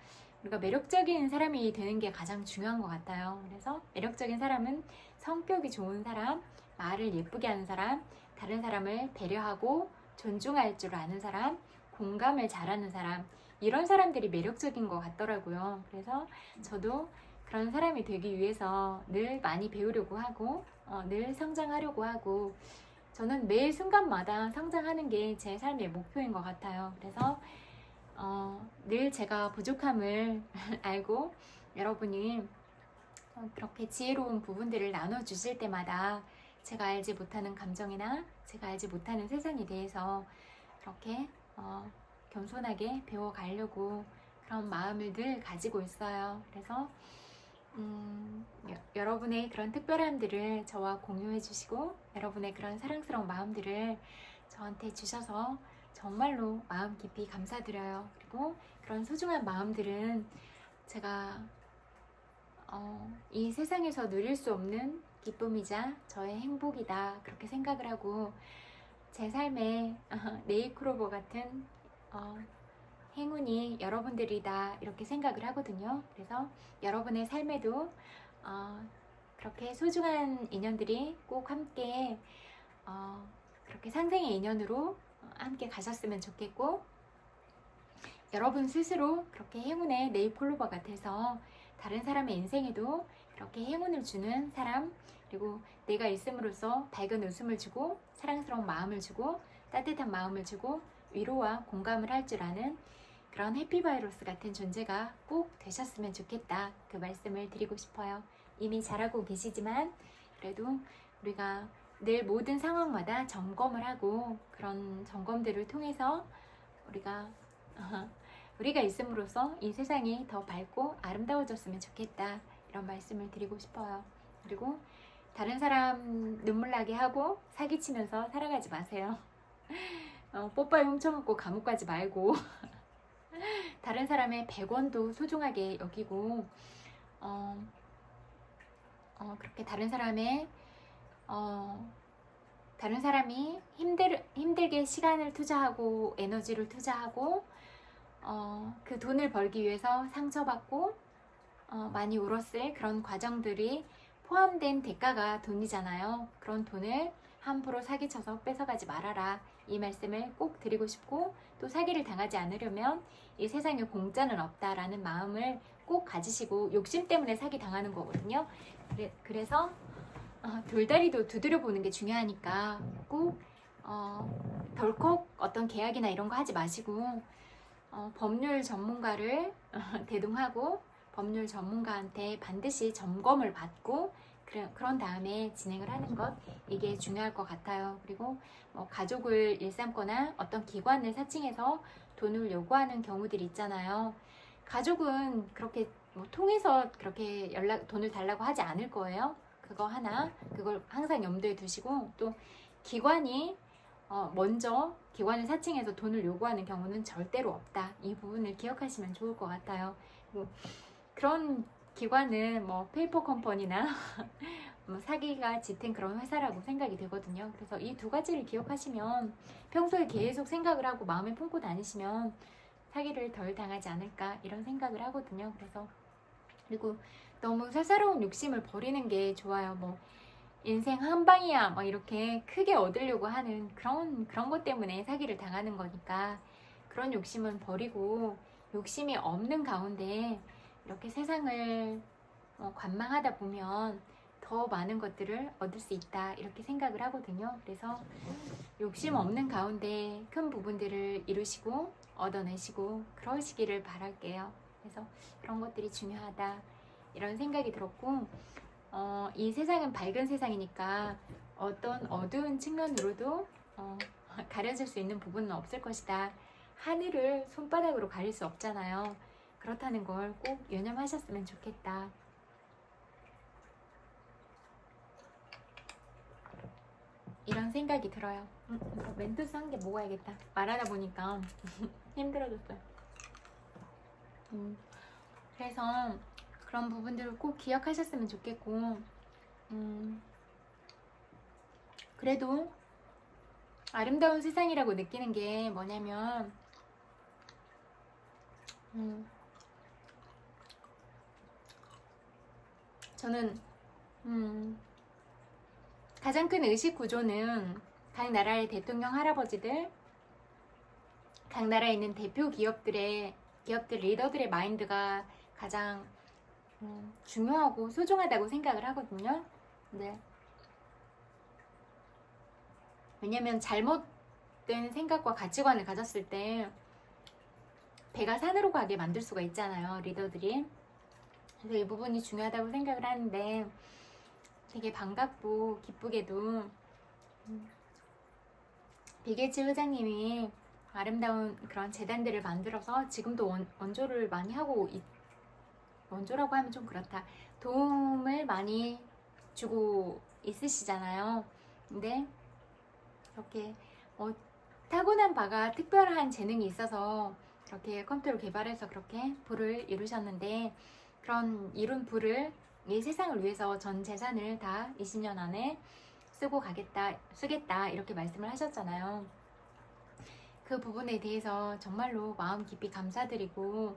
우리가 매력적인 사람이 되는 게 가장 중요한 것 같아요. 그래서 매력적인 사람은 성격이 좋은 사람, 말을 예쁘게 하는 사람, 다른 사람을 배려하고 존중할 줄 아는 사람, 공감을 잘하는 사람, 이런 사람들이 매력적인 것 같더라고요. 그래서 저도 그런 사람이 되기 위해서 늘 많이 배우려고 하고 늘 성장하려고 하고 저는 매일 순간마다 성장하는 게 제 삶의 목표인 것 같아요. 그래서 늘 제가 부족함을 알고 여러분이 그렇게 지혜로운 부분들을 나눠주실 때마다 제가 알지 못하는 감정이나 제가 알지 못하는 세상에 대해서 그렇게 겸손하게 배워가려고 그런 마음을 늘 가지고 있어요. 그래서 여러분의 그런 특별함들을 저와 공유해 주시고 여러분의 그런 사랑스러운 마음들을 저한테 주셔서 정말로 마음 깊이 감사드려요. 그리고 그런 소중한 마음들은 제가 이 세상에서 누릴 수 없는 기쁨이자 저의 행복이다 그렇게 생각을 하고 제 삶에 네잎클로버 같은 행운이 여러분들이다 이렇게 생각을 하거든요. 그래서 여러분의 삶에도 그렇게 소중한 인연들이 꼭 함께 그렇게 상생의 인연으로 함께 가셨으면 좋겠고 여러분 스스로 그렇게 행운의 네잎클로버 같아서 다른 사람의 인생에도 그렇게 행운을 주는 사람 그리고 내가 있음으로써 밝은 웃음을 주고 사랑스러운 마음을 주고 따뜻한 마음을 주고 위로와 공감을 할 줄 아는 그런 해피바이러스 같은 존재가 꼭 되셨으면 좋겠다 그 말씀을 드리고 싶어요. 이미 잘하고 계시지만 그래도 우리가 늘 모든 상황마다 점검을 하고 그런 점검들을 통해서 우리가 있음으로써 이 세상이 더 밝고 아름다워졌으면 좋겠다 이런 말씀을 드리고 싶어요. 그리고 다른 사람 눈물 나게 하고 사기치면서 살아가지 마세요. 뽀빠이 훔쳐먹고 감옥 가지 말고 다른 사람의 100원도 소중하게 여기고 그렇게 다른 사람이 힘들게 시간을 투자하고 에너지를 투자하고 그 돈을 벌기 위해서 상처받고 많이 울었을 그런 과정들이 포함된 대가가 돈이잖아요. 그런 돈을 함부로 사기쳐서 뺏어가지 말아라 이 말씀을 꼭 드리고 싶고 또 사기를 당하지 않으려면 이 세상에 공짜는 없다라는 마음을 꼭 가지시고 욕심 때문에 사기 당하는 거거든요. 그래서 돌다리도 두드려 보는 게 중요하니까 꼭 덜컥 어떤 계약이나 이런 거 하지 마시고 법률 전문가를 대동하고 법률 전문가한테 반드시 점검을 받고 그런 다음에 진행을 하는 것 이게 중요할 것 같아요. 그리고 가족을 일삼거나 어떤 기관을 사칭해서 돈을 요구하는 경우들이 있잖아요. 가족은 그렇게 통해서 그렇게 돈을 달라고 하지 않을 거예요. 그거 하나 그걸 항상 염두에 두시고 또 기관이 먼저 기관을 사칭해서 돈을 요구하는 경우는 절대로 없다. 이 부분을 기억하시면 좋을 것 같아요. 그런 기관은 페이퍼 컴퍼니나 사기가 짙은 그런 회사라고 생각이 되거든요. 그래서 이 두 가지를 기억하시면 평소에 계속 생각을 하고 마음에 품고 다니시면 사기를 덜 당하지 않을까 이런 생각을 하거든요. 그리고 너무 사사로운 욕심을 버리는 게 좋아요. 인생 한 방이야 이렇게 크게 얻으려고 하는 그런 것 때문에 사기를 당하는 거니까 그런 욕심은 버리고 욕심이 없는 가운데 이렇게 세상을 관망하다 보면 더 많은 것들을 얻을 수 있다 이렇게 생각을 하거든요. 그래서 욕심 없는 가운데 큰 부분들을 이루시고 얻어내시고 그러시기를 바랄게요. 그래서 그런 것들이 중요하다 이런 생각이 들었고 이 세상은 밝은 세상이니까 어떤 어두운 측면으로도 가려질 수 있는 부분은 없을 것이다. 하늘을 손바닥으로 가릴 수 없잖아요. 그렇다는 걸 꼭 유념하셨으면 좋겠다. 이런 생각이 들어요. 멘토스 한 개 먹어야겠다. 말하다 보니까 힘들어졌어요. 그래서 그런 부분들을 꼭 기억하셨으면 좋겠고 그래도 아름다운 세상이라고 느끼는 게 뭐냐면 저는 가장 큰 의식 구조는 각 나라의 대통령 할아버지들, 각 나라에 있는 대표 기업들 리더들의 마인드가 가장 중요하고 소중하다고 생각을 하거든요. 네. 왜냐면 잘못된 생각과 가치관을 가졌을 때 배가 산으로 가게 만들 수가 있잖아요, 리더들이. 그래서 이 부분이 중요하다고 생각을 하는데 되게 반갑고 기쁘게도 빌 게이츠 회장님이 아름다운 그런 재단들을 만들어서 지금도 원조를 많이 하고 원조라고 하면 좀 그렇다. 도움을 많이 주고 있으시잖아요. 근데 이렇게 타고난 바가 특별한 재능이 있어서 그렇게 컴퓨터를 개발해서 그렇게 부를 이루셨는데 그런 이룬 부를 이 세상을 위해서 전 재산을 다 20년 안에 쓰겠다 이렇게 말씀을 하셨잖아요. 그 부분에 대해서 정말로 마음 깊이 감사드리고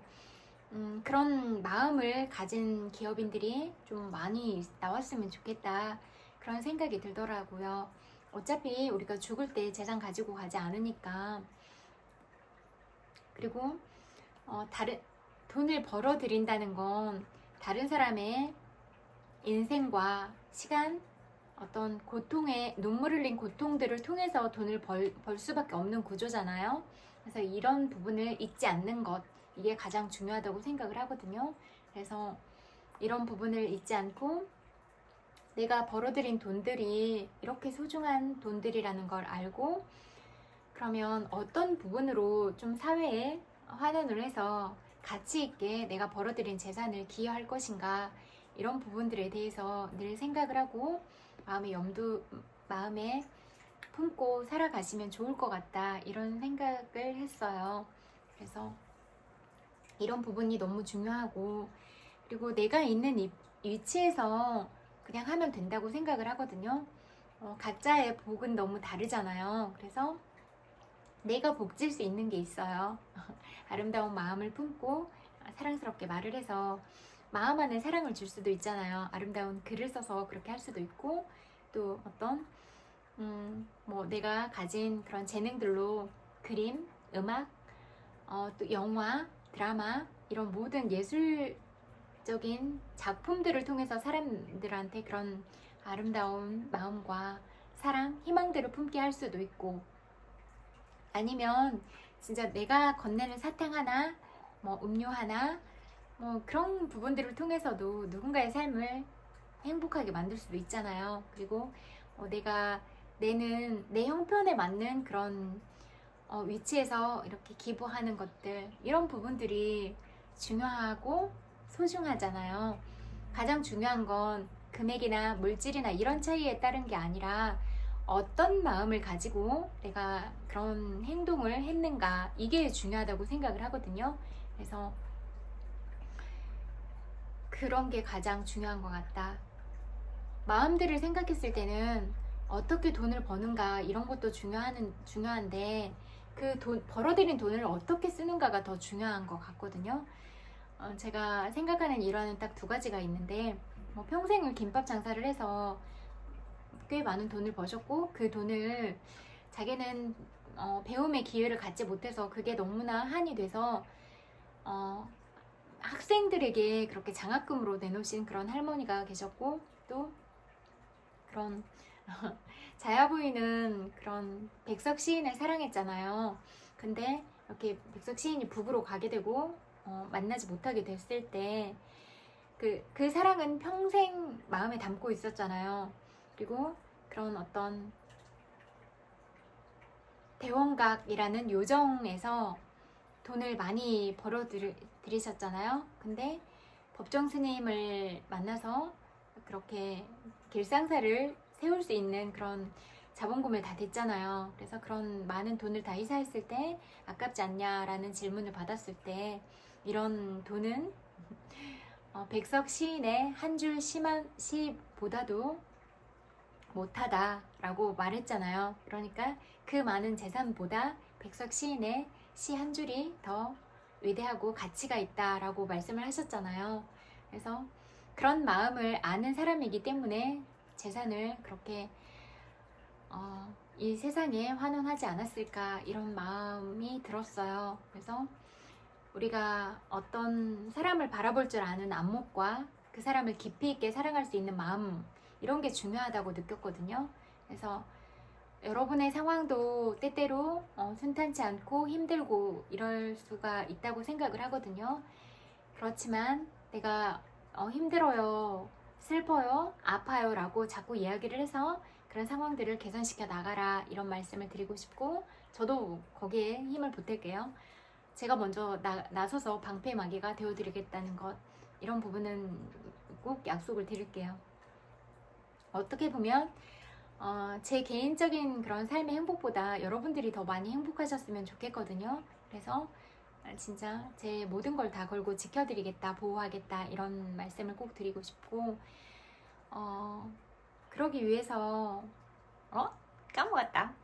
그런 마음을 가진 기업인들이 좀 많이 나왔으면 좋겠다 그런 생각이 들더라고요. 어차피 우리가 죽을 때 재산 가지고 가지 않으니까. 그리고 돈을 벌어 들인다는 건 다른 사람의 인생과 시간, 어떤 고통에 눈물 흘린 고통들을 통해서 돈을 벌 수밖에 없는 구조잖아요. 그래서 이런 부분을 잊지 않는 것, 이게 가장 중요하다고 생각을 하거든요. 그래서 이런 부분을 잊지 않고 내가 벌어들인 돈들이 이렇게 소중한 돈들이라는 걸 알고 그러면 어떤 부분으로 좀 사회에 환원을 해서 가치 있게 내가 벌어들인 재산을 기여할 것인가 이런 부분들에 대해서 늘 생각을 하고 마음에 품고 살아가시면 좋을 것 같다 이런 생각을 했어요. 그래서 이런 부분이 너무 중요하고 그리고 내가 있는 위치에서 그냥 하면 된다고 생각을 하거든요. 각자의 복은 너무 다르잖아요. 그래서 내가 복질 수 있는 게 있어요. 아름다운 마음을 품고 사랑스럽게 말을 해서 마음 안에 사랑을 줄 수도 있잖아요. 아름다운 글을 써서 그렇게 할 수도 있고 또 어떤 내가 가진 그런 재능들로 그림, 음악, 또 영화, 드라마 이런 모든 예술적인 작품들을 통해서 사람들한테 그런 아름다운 마음과 사랑, 희망들을 품게 할 수도 있고 아니면 진짜 내가 건네는 사탕 하나, 음료 하나 그런 부분들을 통해서도 누군가의 삶을 행복하게 만들 수도 있잖아요. 그리고 내가 내는 내 형편에 맞는 그런 위치에서 이렇게 기부하는 것들 이런 부분들이 중요하고 소중하잖아요. 가장 중요한 건 금액이나 물질이나 이런 차이에 따른 게 아니라 어떤 마음을 가지고 내가 그런 행동을 했는가 이게 중요하다고 생각을 하거든요. 그래서 그런 게 가장 중요한 것 같다. 마음들을 생각했을 때는 어떻게 돈을 버는가 이런 것도 중요한데 그 벌어들인 돈을 어떻게 쓰는가가 더 중요한 것 같거든요. 제가 생각하는 일화는 딱 두 가지가 있는데 평생을 김밥 장사를 해서 꽤 많은 돈을 버셨고 그 돈을 자기는 배움의 기회를 갖지 못해서 그게 너무나 한이 돼서 학생들에게 그렇게 장학금으로 내놓으신 그런 할머니가 계셨고 또 그런 자야부인은 그런 백석 시인을 사랑했잖아요. 근데 이렇게 백석 시인이 북으로 가게 되고 만나지 못하게 됐을 때 그 사랑은 평생 마음에 담고 있었잖아요. 그리고 그런 어떤 대원각이라는 요정에서 돈을 많이 벌어들이셨잖아요. 근데 법정 스님을 만나서 그렇게 길상사를 세울 수 있는 그런 자본금을 다 댔잖아요. 그래서 그런 많은 돈을 다 희사했을 때 아깝지 않냐라는 질문을 받았을 때 이런 돈은 백석 시인의 한 줄 시보다도 못하다라고 말했잖아요. 그러니까 그 많은 재산보다 백석 시인의 시 한 줄이 더 위대하고 가치가 있다라고 말씀을 하셨잖아요. 그래서 그런 마음을 아는 사람이기 때문에 재산을 그렇게 이 세상에 환원하지 않았을까 이런 마음이 들었어요. 그래서 우리가 어떤 사람을 바라볼 줄 아는 안목과 그 사람을 깊이 있게 사랑할 수 있는 마음 이런 게 중요하다고 느꼈거든요. 그래서 여러분의 상황도 때때로 순탄치 않고 힘들고 이럴 수가 있다고 생각을 하거든요. 그렇지만 내가 힘들어요, 슬퍼요, 아파요 라고 자꾸 이야기를 해서 그런 상황들을 개선시켜 나가라, 이런 말씀을 드리고 싶고, 저도 거기에 힘을 보탤게요. 제가 먼저 나서서 방패막이가 되어드리겠다는 것, 이런 부분은 꼭 약속을 드릴게요. 어떻게 보면 제 개인적인 그런 삶의 행복보다 여러분들이 더 많이 행복하셨으면 좋겠거든요. 그래서 진짜 제 모든 걸 다 걸고 지켜드리겠다, 보호하겠다, 이런 말씀을 꼭 드리고 싶고, 그러기 위해서 까먹었다.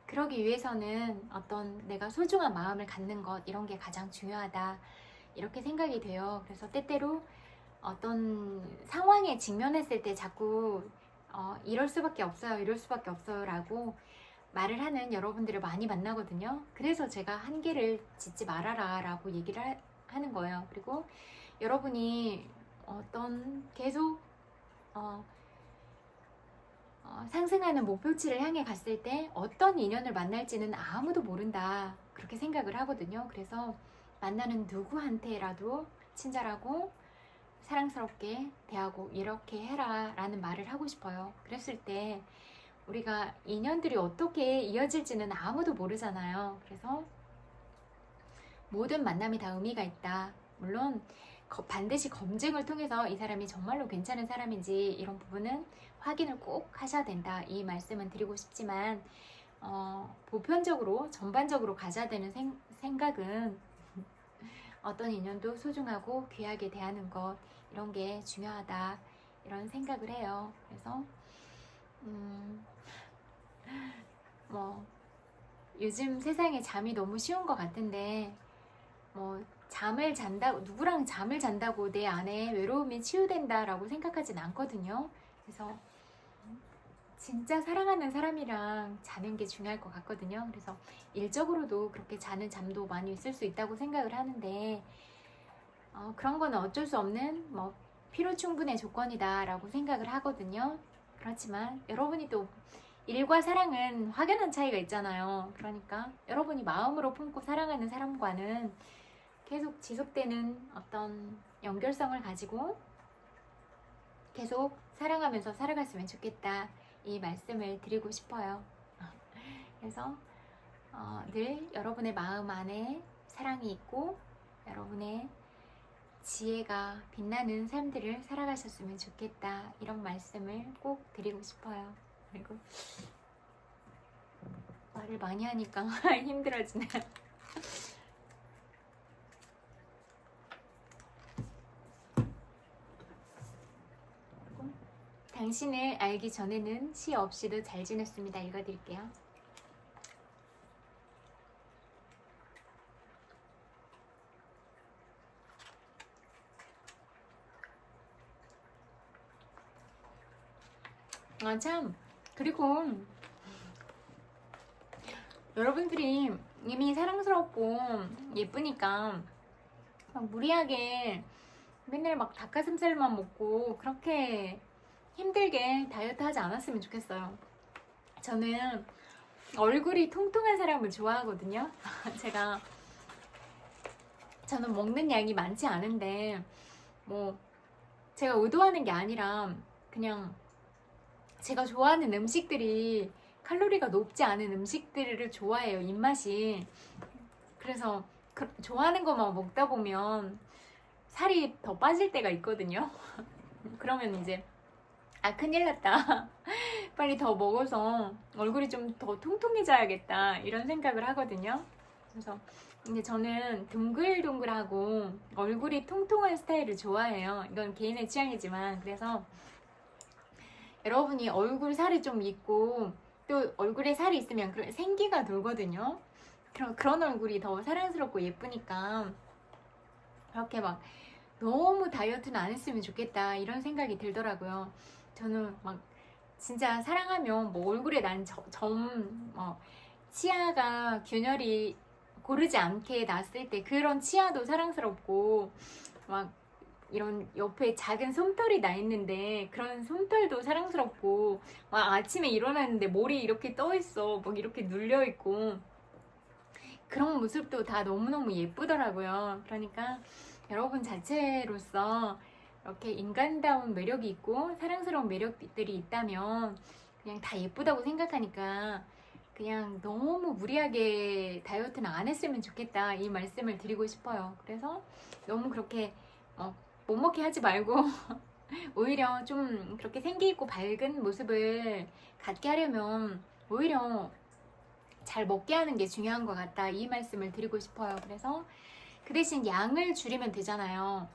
그러기 위해서는 어떤 내가 소중한 마음을 갖는 것, 이런 게 가장 중요하다, 이렇게 생각이 돼요. 그래서 때때로 어떤 상황에 직면했을 때 자꾸 이럴 수밖에 없어요, 이럴 수밖에 없어요 라고 말을 하는 여러분들을 많이 만나거든요. 그래서 제가 한계를 짓지 말아라 라고 얘기를 하는 거예요. 그리고 여러분이 어떤 계속 상승하는 목표치를 향해 갔을 때 어떤 인연을 만날지는 아무도 모른다, 그렇게 생각을 하거든요. 그래서 만나는 누구한테라도 친절하고 사랑스럽게 대하고 이렇게 해라 라는 말을 하고 싶어요. 그랬을 때 우리가 인연들이 어떻게 이어질지는 아무도 모르잖아요. 그래서 모든 만남이 다 의미가 있다. 물론 반드시 검증을 통해서 이 사람이 정말로 괜찮은 사람인지 이런 부분은 확인을 꼭 하셔야 된다, 이 말씀은 드리고 싶지만, 보편적으로 전반적으로 가져야 되는 생각은 어떤 인연도 소중하고 귀하게 대하는 것, 이런 게 중요하다, 이런 생각을 해요. 그래서 요즘 세상에 잠이 너무 쉬운 것 같은데, 잠을 잔다고, 누구랑 잠을 잔다고 내 안에 외로움이 치유된다라고 생각하진 않거든요. 그래서 진짜 사랑하는 사람이랑 자는 게 중요할 것 같거든요. 그래서 일적으로도 그렇게 자는 잠도 많이 있을 수 있다고 생각을 하는데, 그런 거는 어쩔 수 없는 피로 충분의 조건이다 라고 생각을 하거든요. 그렇지만 여러분이 또 일과 사랑은 확연한 차이가 있잖아요. 그러니까 여러분이 마음으로 품고 사랑하는 사람과는 계속 지속되는 어떤 연결성을 가지고 계속 사랑하면서 살아갔으면 좋겠다, 이 말씀을 드리고 싶어요. 그래서 늘 여러분의 마음 안에 사랑이 있고 여러분의 지혜가 빛나는 삶들을 살아가셨으면 좋겠다, 이런 말씀을 꼭 드리고 싶어요. 그리고 말을 많이 하니까 힘들어지네요. 당신을 알기 전에는 시 없이도 잘 지냈습니다. 읽어드릴게요. 참, 그리고 여러분들이 이미 사랑스럽고 예쁘니까 막 무리하게 맨날 막 닭가슴살만 먹고 그렇게 힘들게 다이어트 하지 않았으면 좋겠어요. 저는 얼굴이 통통한 사람을 좋아하거든요. 저는 먹는 양이 많지 않은데 제가 의도하는 게 아니라 그냥 제가 좋아하는 음식들이 칼로리가 높지 않은 음식들을 좋아해요, 입맛이. 그래서 좋아하는 것만 먹다 보면 살이 더 빠질 때가 있거든요. 그러면 이제 큰일 났다. 빨리 더 먹어서 얼굴이 좀 더 통통해져야겠다, 이런 생각을 하거든요. 그래서 근데 저는 동글동글하고 얼굴이 통통한 스타일을 좋아해요. 이건 개인의 취향이지만, 그래서 여러분이 얼굴 살이 좀 있고 또 얼굴에 살이 있으면 생기가 돌거든요. 그런 얼굴이 더 사랑스럽고 예쁘니까 그렇게 막 너무 다이어트는 안 했으면 좋겠다, 이런 생각이 들더라고요. 저는 진짜 사랑하면 얼굴에 난 치아가 균열이 고르지 않게 났을 때 그런 치아도 사랑스럽고 이런 옆에 작은 솜털이 나 있는데 그런 솜털도 사랑스럽고, 막 아침에 일어났는데 머리 이렇게 떠 있어, 막 이렇게 눌려 있고, 그런 모습도 다 너무너무 예쁘더라고요. 그러니까 여러분 자체로서 이렇게 인간다운 매력이 있고 사랑스러운 매력들이 있다면 그냥 다 예쁘다고 생각하니까 그냥 너무 무리하게 다이어트는 안 했으면 좋겠다, 이 말씀을 드리고 싶어요. 그래서 너무 그렇게 못 먹게 하지 말고 오히려 좀 그렇게 생기 있고 밝은 모습을 갖게 하려면 오히려 잘 먹게 하는 게 중요한 것 같다, 이 말씀을 드리고 싶어요. 그래서 그 대신 양을 줄이면 되잖아요.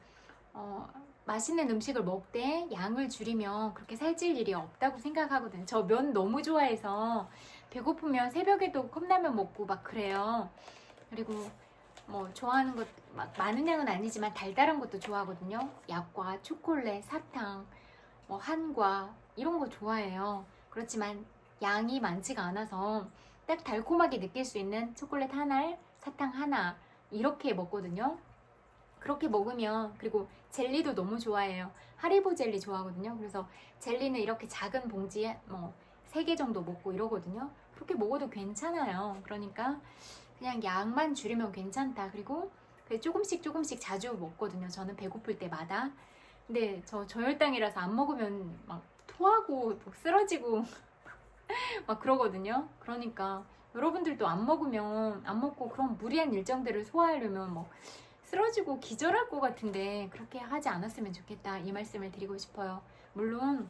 맛있는 음식을 먹되 양을 줄이면 그렇게 살찔 일이 없다고 생각하거든요. 저 면 너무 좋아해서 배고프면 새벽에도 컵라면 먹고 막 그래요. 그리고 뭐 좋아하는 것 막 많은 양은 아니지만 달달한 것도 좋아하거든요. 약과 초콜릿, 사탕, 뭐 한과 이런 거 좋아해요. 그렇지만 양이 많지가 않아서 딱 달콤하게 느낄 수 있는 초콜릿 하나, 사탕 하나 이렇게 먹거든요. 그렇게 먹으면, 그리고 젤리도 너무 좋아해요. 하리보 젤리 좋아하거든요. 그래서 젤리는 이렇게 작은 봉지에 뭐 3개 정도 먹고 이러거든요. 그렇게 먹어도 괜찮아요. 그러니까 그냥 양만 줄이면 괜찮다. 그리고 조금씩 조금씩 자주 먹거든요. 저는 배고플 때마다. 근데 저 저혈당이라서 안 먹으면 막 토하고 막 쓰러지고 막 그러거든요. 그러니까 여러분들도 안 먹으면 안 먹고 그런 무리한 일정들을 소화하려면 뭐 쓰러지고 기절할 것 같은데 그렇게 하지 않았으면 좋겠다, 이 말씀을 드리고 싶어요. 물론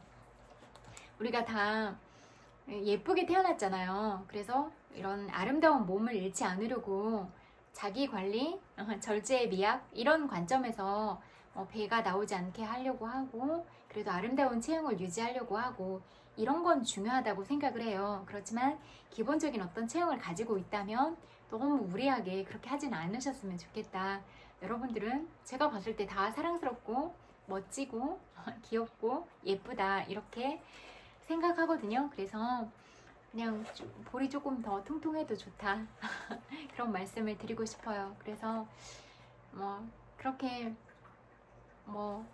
우리가 다 예쁘게 태어났잖아요. 그래서 이런 아름다운 몸을 잃지 않으려고 자기 관리, 절제의 미학 이런 관점에서 배가 나오지 않게 하려고 하고, 그래도 아름다운 체형을 유지하려고 하고, 이런 건 중요하다고 생각을 해요. 그렇지만 기본적인 어떤 체형을 가지고 있다면 너무 무리하게 그렇게 하진 않으셨으면 좋겠다. 여러분들은 제가 봤을 때 다 사랑스럽고 멋지고 귀엽고 예쁘다, 이렇게 생각하거든요. 그래서 그냥 볼이 조금 더 통통해도 좋다 그런 말씀을 드리고 싶어요. 그래서 뭐 그렇게 뭐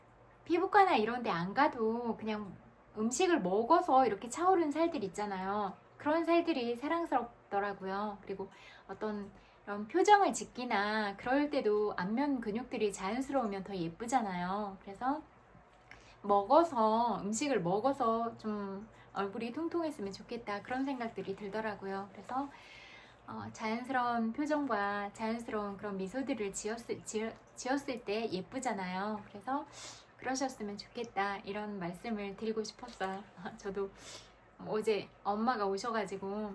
피부과나 이런 데 안 가도 그냥 음식을 먹어서 이렇게 차오른 살들 있잖아요. 그런 살들이 사랑스럽더라고요. 그리고 어떤 이런 표정을 짓기나 그럴 때도 안면 근육들이 자연스러우면 더 예쁘잖아요. 그래서 음식을 먹어서 좀 얼굴이 통통했으면 좋겠다, 그런 생각들이 들더라고요. 그래서 자연스러운 표정과 자연스러운 그런 미소들을 지었을 때 예쁘잖아요. 그래서 그러셨으면 좋겠다, 이런 말씀을 드리고 싶었어요. 저도 어제 엄마가 오셔가지고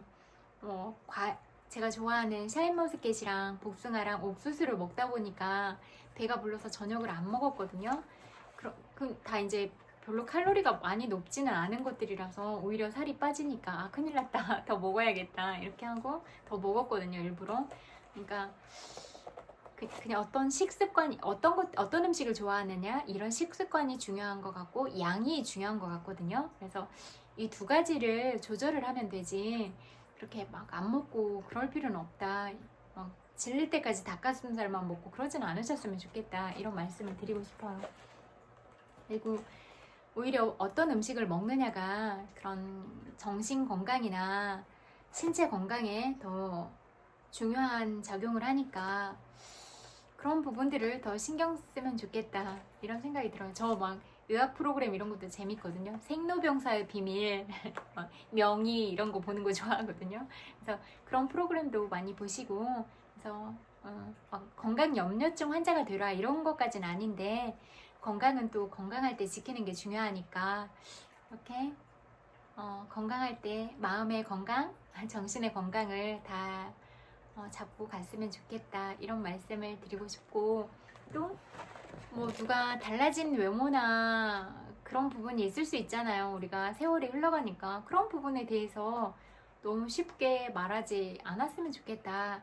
제가 좋아하는 샤인머스켓이랑 복숭아랑 옥수수를 먹다 보니까 배가 불러서 저녁을 안 먹었거든요. 다 이제 별로 칼로리가 많이 높지는 않은 것들이라서 오히려 살이 빠지니까 큰일 났다, 더 먹어야겠다, 이렇게 하고 더 먹었거든요, 일부러. 그러니까 그냥 어떤 식습관이, 어떤 음식을 좋아하느냐, 이런 식습관이 중요한 것 같고 양이 중요한 것 같거든요. 그래서 이 두 가지를 조절을 하면 되지 그렇게 막 안 먹고 그럴 필요는 없다, 막 질릴 때까지 닭가슴살만 먹고 그러진 않으셨으면 좋겠다, 이런 말씀을 드리고 싶어요. 그리고 오히려 어떤 음식을 먹느냐가 그런 정신 건강이나 신체 건강에 더 중요한 작용을 하니까 그런 부분들을 더 신경 쓰면 좋겠다, 이런 생각이 들어요. 저 막 의학 프로그램 이런 것도 재밌거든요. 생로병사의 비밀, 명의 이런 거 보는 거 좋아하거든요. 그래서 그런 프로그램도 많이 보시고, 그래서 건강 염려증 환자가 되라 이런 것까지는 아닌데 건강은 또 건강할 때 지키는 게 중요하니까 이렇게 건강할 때 마음의 건강, 정신의 건강을 다 잡고 갔으면 좋겠다, 이런 말씀을 드리고 싶고, 또 뭐 누가 달라진 외모나 그런 부분이 있을 수 있잖아요. 우리가 세월이 흘러가니까 그런 부분에 대해서 너무 쉽게 말하지 않았으면 좋겠다.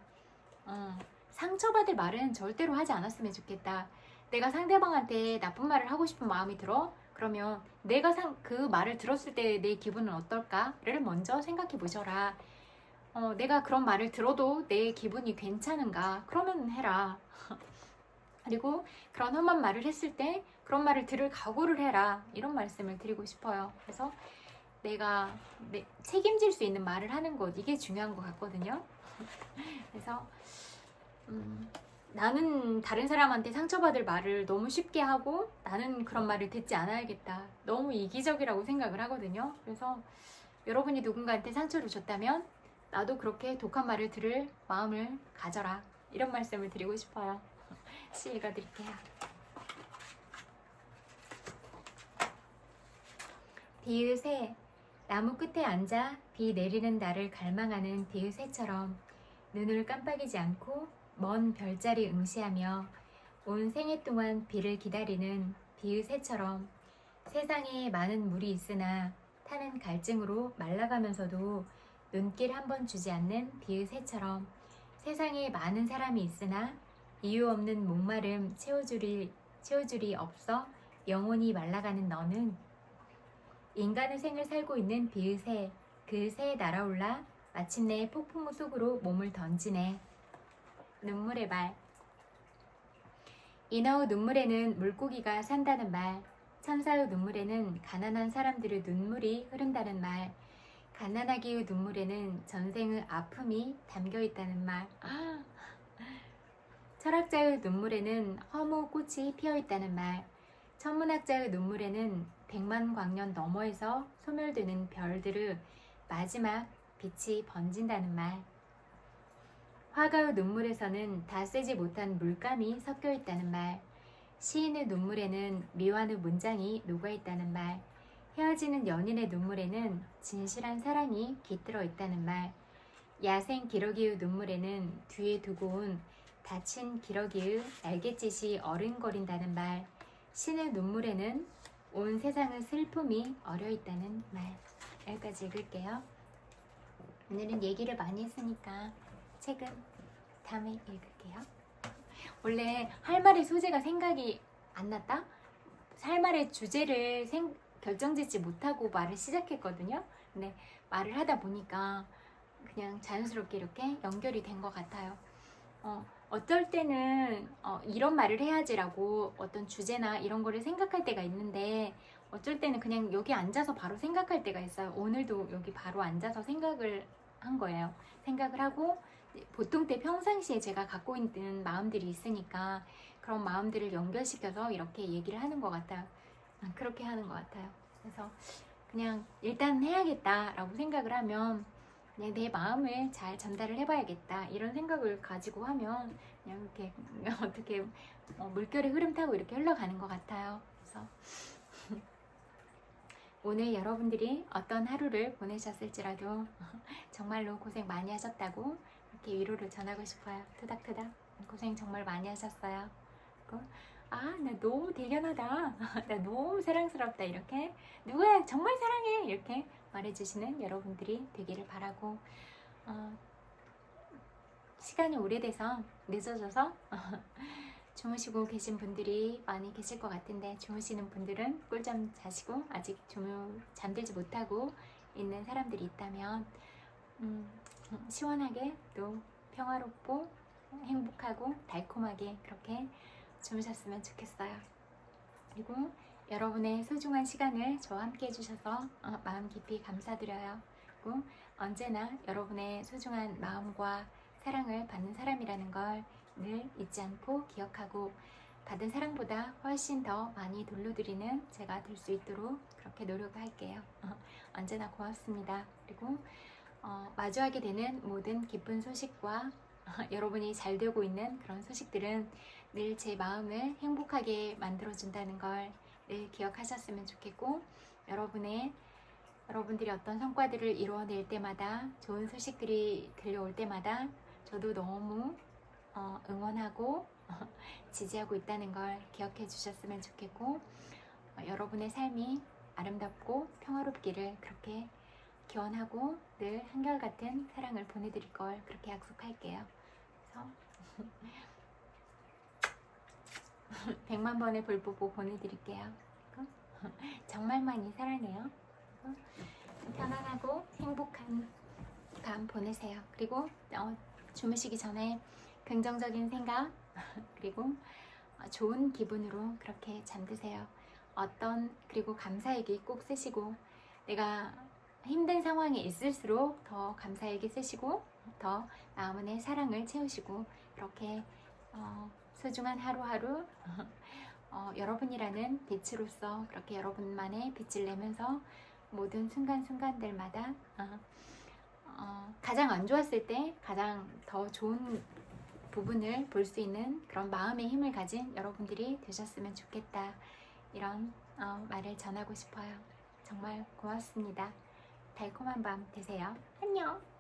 상처받을 말은 절대로 하지 않았으면 좋겠다. 내가 상대방한테 나쁜 말을 하고 싶은 마음이 들어? 그러면 내가 그 말을 들었을 때 내 기분은 어떨까를 먼저 생각해 보셔라. 내가 그런 말을 들어도 내 기분이 괜찮은가? 그러면 해라. 그리고 그런 험한 말을 했을 때 그런 말을 들을 각오를 해라, 이런 말씀을 드리고 싶어요. 그래서 내가 책임질 수 있는 말을 하는 것, 이게 중요한 것 같거든요. 그래서 나는 다른 사람한테 상처받을 말을 너무 쉽게 하고 나는 그런 말을 듣지 않아야겠다, 너무 이기적이라고 생각을 하거든요. 그래서 여러분이 누군가한테 상처를 줬다면 나도 그렇게 독한 말을 들을 마음을 가져라, 이런 말씀을 드리고 싶어요. 시 읽어드릴게요. 비의새, 나무 끝에 앉아 비 내리는 날을 갈망하는 비의새처럼 눈을 깜빡이지 않고 먼 별자리 응시하며 온 생애 동안 비를 기다리는 비의새처럼 세상에 많은 물이 있으나 타는 갈증으로 말라가면서도 눈길 한번 주지 않는 비의새처럼 세상에 많은 사람이 있으나 이유 없는 목마름 채워줄이 없어 영원히 말라가는 너는 인간의 생을 살고 있는 비의새, 그 새에 날아올라 마침내 폭풍우 속으로 몸을 던지네. 눈물의 말. 인어의 눈물에는 물고기가 산다는 말, 천사의 눈물에는 가난한 사람들의 눈물이 흐른다는 말, 가난하기의 눈물에는 전생의 아픔이 담겨있다는 말, 철학자의 눈물에는 허무 꽃이 피어있다는 말, 천문학자의 눈물에는 100만 광년 너머에서 소멸되는 별들의 마지막 빛이 번진다는 말, 화가의 눈물에서는 다 쓰지 못한 물감이 섞여 있다는 말, 시인의 눈물에는 미완의 문장이 녹아있다는 말, 헤어지는 연인의 눈물에는 진실한 사랑이 깃들어 있다는 말, 야생 기러기의 눈물에는 뒤에 두고 온 다친 기러기의 날갯짓이 어른거린다는 말, 신의 눈물에는 온 세상의 슬픔이 어려있다는 말. 여기까지 읽을게요. 오늘은 얘기를 많이 했으니까 책은 다음에 읽을게요. 원래 할 말의 소재가 생각이 안 났다? 할 말의 주제를 결정짓지 못하고 말을 시작했거든요. 근데 말을 하다 보니까 그냥 자연스럽게 이렇게 연결이 된 것 같아요. 어떨 때는 이런 말을 해야지라고 어떤 주제나 이런 거를 생각할 때가 있는데 어쩔 때는 그냥 여기 앉아서 바로 생각할 때가 있어요. 오늘도 여기 바로 앉아서 생각을 한 거예요. 생각을 하고 보통 때 평상시에 제가 갖고 있는 마음들이 있으니까 그런 마음들을 연결시켜서 이렇게 얘기를 하는 것 같아요. 그렇게 하는 것 같아요. 그래서 그냥 일단 해야겠다라고 생각을 하면 그냥 내 마음을 잘 전달을 해봐야겠다, 이런 생각을 가지고 하면 그냥 이렇게 어떻게 물결의 흐름 타고 이렇게 흘러가는 것 같아요. 그래서 오늘 여러분들이 어떤 하루를 보내셨을지라도 정말로 고생 많이 하셨다고 이렇게 위로를 전하고 싶어요. 토닥토닥 고생 정말 많이 하셨어요. 나 너무 대견하다, 나 너무 사랑스럽다, 이렇게 누가 정말 사랑해 이렇게 말해주시는 여러분들이 되기를 바라고, 시간이 오래돼서 늦어져서 주무시고 계신 분들이 많이 계실 것 같은데 주무시는 분들은 꿀잠 자시고 아직 잠들지 못하고 있는 사람들이 있다면 시원하게 또 평화롭고 행복하고 달콤하게 그렇게 주무셨으면 좋겠어요. 그리고 여러분의 소중한 시간을 저와 함께 해주셔서 마음 깊이 감사드려요. 그리고 언제나 여러분의 소중한 마음과 사랑을 받는 사람이라는 걸 늘 잊지 않고 기억하고 받은 사랑보다 훨씬 더 많이 돌려드리는 제가 될 수 있도록 그렇게 노력할게요. 언제나 고맙습니다. 그리고 마주하게 되는 모든 기쁜 소식과 여러분이 잘 되고 있는 그런 소식들은 늘 제 마음을 행복하게 만들어준다는 걸 늘 기억하셨으면 좋겠고, 여러분들이 어떤 성과들을 이루어낼 때마다, 좋은 소식들이 들려올 때마다 저도 너무 응원하고 지지하고 있다는 걸 기억해 주셨으면 좋겠고, 여러분의 삶이 아름답고 평화롭기를 그렇게 기원하고 늘 한결같은 사랑을 보내드릴 걸 그렇게 약속할게요. 그래서 100만 번의 볼뽀뽀 보내드릴게요. 정말 많이 사랑해요. 편안하고 행복한 밤 보내세요. 그리고 주무시기 전에 긍정적인 생각, 그리고 좋은 기분으로 그렇게 잠드세요. 그리고 감사일기 꼭 쓰시고, 내가 힘든 상황에 있을수록 더 감사일기 쓰시고, 더 마음의 사랑을 채우시고, 이렇게 소중한 하루하루 여러분이라는 빛으로서 그렇게 여러분만의 빛을 내면서 모든 순간순간들마다 가장 안 좋았을 때 가장 더 좋은 부분을 볼 수 있는 그런 마음의 힘을 가진 여러분들이 되셨으면 좋겠다, 이런 말을 전하고 싶어요. 정말 고맙습니다. 달콤한 밤 되세요. 안녕.